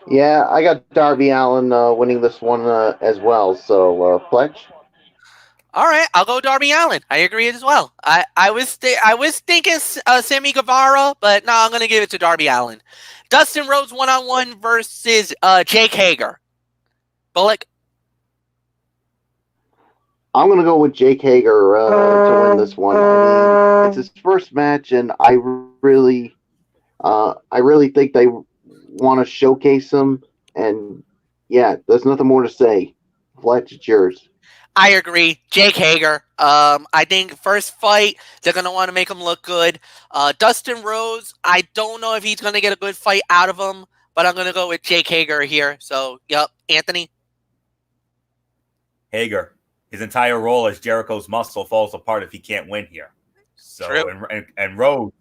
S3: Yeah, I got Darby Allin winning this one as well. So Fletch.
S1: All right, I'll go Darby Allin. I agree as well. I was thinking Sammy Guevara, but no, I'm going to give it to Darby Allin. Dustin Rhodes 1-on-1 versus Jake Hager. Bullock.
S3: I'm going to go with Jake Hager to win this one. I mean, it's his first match, and I really think they want to showcase him. And yeah, there's nothing more to say. Fletch, it's yours.
S1: I agree. Jake Hager. I think first fight, they're going to want to make him look good. Dustin Rhodes, I don't know if he's going to get a good fight out of him, but I'm going to go with Jake Hager here. So, yep. Anthony?
S2: Hager. His entire role as Jericho's muscle falls apart if he can't win here. So,
S1: True.
S2: and Rhodes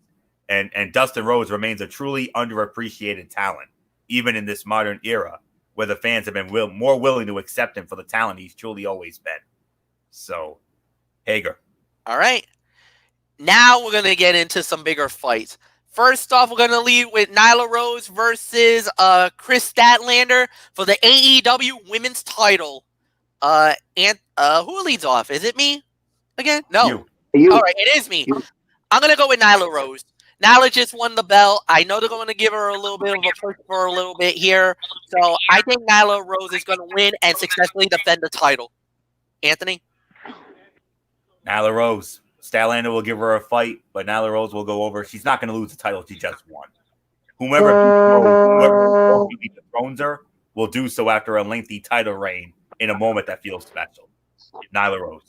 S2: and Dustin Rhodes remains a truly underappreciated talent, even in this modern era, where the fans have been more willing to accept him for the talent he's truly always been. So, Hager.
S1: All right. Now we're going to get into some bigger fights. First off, we're going to lead with Nyla Rose versus Chris Statlander for the AEW Women's title. Who leads off? Is it me again? No.
S3: You.
S1: All right, it is me.
S3: You.
S1: I'm going to go with Nyla Rose. Nyla just won the belt. I know they're going to give her a little bit of a push for a little bit here. So I think Nyla Rose is going to win and successfully defend the title. Anthony?
S2: Nyla Rose. Statlander will give her a fight, but Nyla Rose will go over. She's not going to lose the title she just won. Whoever dethrones her will do so after a lengthy title reign in a moment that feels special. Nyla Rose.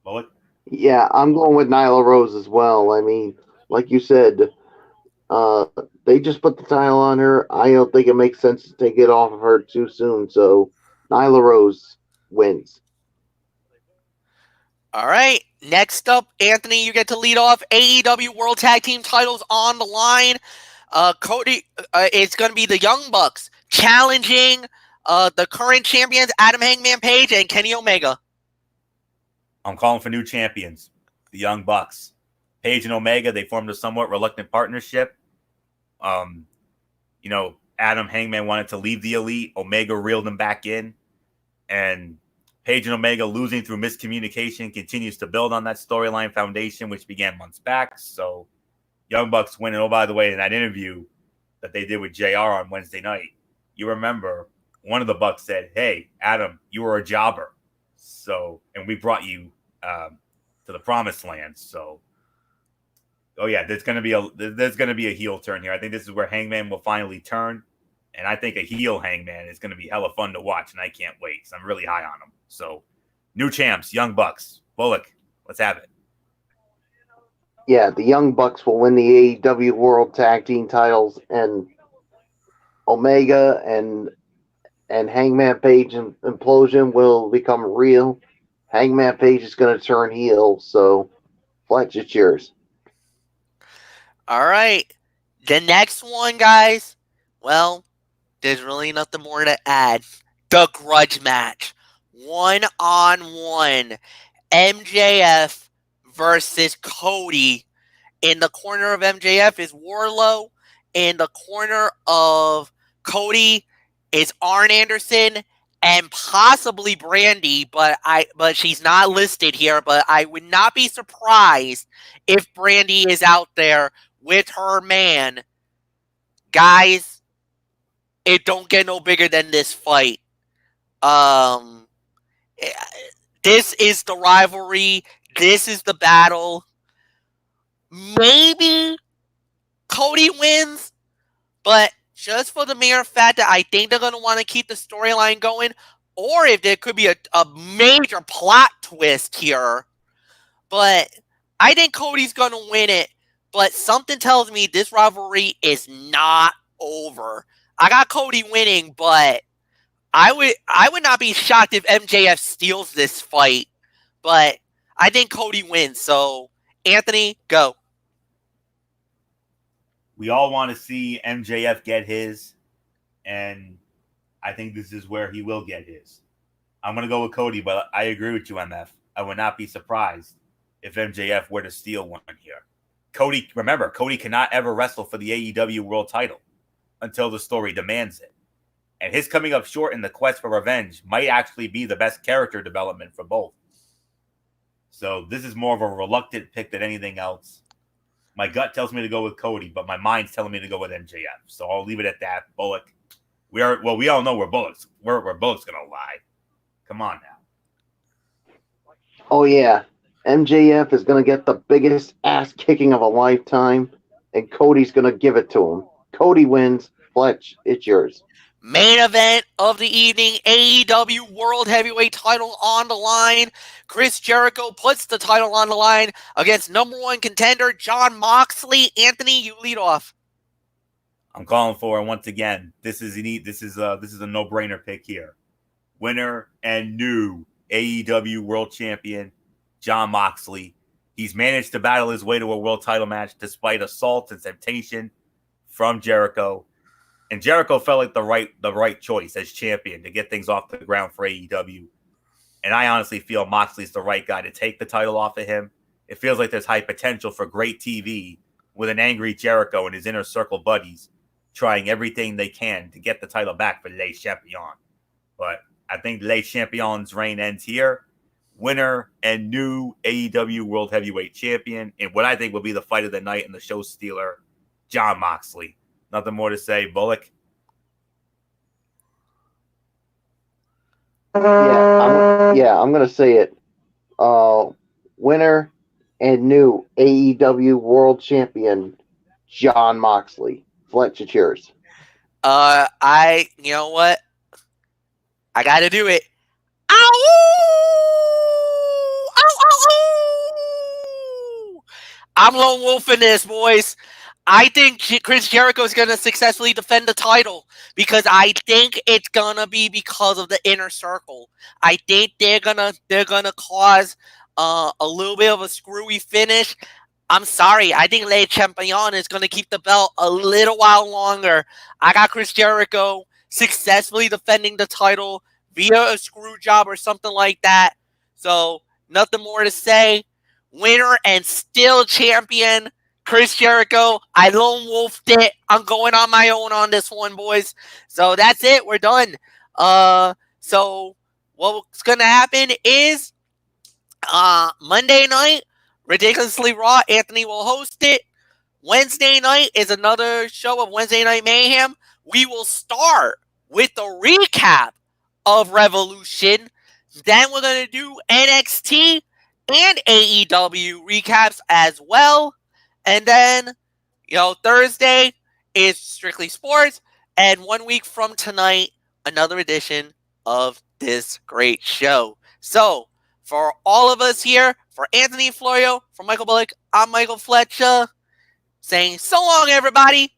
S2: Bullock?
S3: Yeah, I'm going with Nyla Rose as well. I mean, like you said, they just put the title on her. I don't think it makes sense to take it off of her too soon. So Nyla Rose wins.
S1: All right. Next up, Anthony, you get to lead off. AEW World Tag Team titles on the line. Cody, it's going to be the Young Bucks challenging the current champions, Adam Hangman Page and Kenny Omega.
S2: I'm calling for new champions, the Young Bucks. Page and Omega, they formed a somewhat reluctant partnership. Adam Hangman wanted to leave the Elite. Omega reeled him back in. And Page and Omega losing through miscommunication continues to build on that storyline foundation, which began months back. So Young Bucks win. And oh, by the way, in that interview that they did with JR on Wednesday night, you remember one of the Bucks said, "Hey, Adam, you were a jobber. So, and we brought you to the promised land." So, oh yeah, there's gonna be a heel turn here. I think this is where Hangman will finally turn, and I think a heel Hangman is gonna be hella fun to watch, and I can't wait because I'm really high on him. So, new champs, Young Bucks, Bullock, let's have it.
S3: Yeah, the Young Bucks will win the AEW World Tag Team titles, and Omega and Hangman Page and Implosion will become real. Hangman Page is going to turn heel, so Fletch, it's yours.
S1: All right. The next one, guys, well, there's really nothing more to add. The grudge match. 1-on-1. MJF versus Cody. In the corner of MJF is Wardlow. In the corner of Cody is Arn Anderson and possibly Brandy, but she's not listed here. But I would not be surprised if Brandy is out there with her man. Guys, it don't get no bigger than this fight. This is the rivalry. This is the battle. Maybe Cody wins, but just for the mere fact that I think they're going to want to keep the storyline going, or if there could be a major plot twist here. But I think Cody's going to win it, but something tells me this rivalry is not over. I got Cody winning, but I would not be shocked if MJF steals this fight. But I think Cody wins. So, Anthony, go.
S2: We all want to see MJF get his, and I think this is where he will get his. I'm going to go with Cody, but I agree with you, MF. I would not be surprised if MJF were to steal one here. Remember, Cody cannot ever wrestle for the AEW World title until the story demands it. And his coming up short in the quest for revenge might actually be the best character development for both. So this is more of a reluctant pick than anything else. My gut tells me to go with Cody, but my mind's telling me to go with MJF. So I'll leave it at that. Bullock. We all know where Bullock's gonna lie. Come on now.
S3: Oh yeah. MJF is gonna get the biggest ass kicking of a lifetime, and Cody's gonna give it to him. Cody wins. Fletch, it's yours.
S1: Main event of the evening, AEW World Heavyweight title on the line. Chris Jericho puts the title on the line against number one contender Jon Moxley. Anthony, you lead off.
S2: I'm calling for it once again. This is a no-brainer pick here. Winner and new AEW World Champion Jon Moxley. He's managed to battle his way to a world title match despite assault and temptation from Jericho. And Jericho felt like the right choice as champion to get things off the ground for AEW. And I honestly feel Moxley's the right guy to take the title off of him. It feels like there's high potential for great TV with an angry Jericho and his inner circle buddies trying everything they can to get the title back for Le Champion. But I think Le Champion's reign ends here. Winner and new AEW World Heavyweight Champion in what I think will be the fight of the night and the show stealer, Jon Moxley. Nothing more to say. Bullock?
S3: I'm going to say it. Winner and new AEW World Champion, Jon Moxley. Fletch, it's yours.
S1: You know what? I got to do it. Ow! Ow, ow, ow! I'm lone wolfing this, boys. I think Chris Jericho is going to successfully defend the title because I think it's going to be because of the inner circle. I think they're gonna cause a little bit of a screwy finish. I'm sorry. I think Le Champion is going to keep the belt a little while longer. I got Chris Jericho successfully defending the title via a screw job or something like that. So, nothing more to say. Winner and still champion, Chris Jericho. I lone wolfed it. I'm going on my own on this one, boys. So that's it. We're done. So what's going to happen is Monday night, Ridiculously Raw, Anthony will host it. Wednesday night is another show of Wednesday Night Mayhem. We will start with the recap of Revolution. Then we're going to do NXT and AEW recaps as well. And then, Thursday is Strictly Sports. And 1 week from tonight, another edition of this great show. So, for all of us here, for Anthony Florio, for Michael Bullock, I'm Michael Flecha, saying so long, everybody.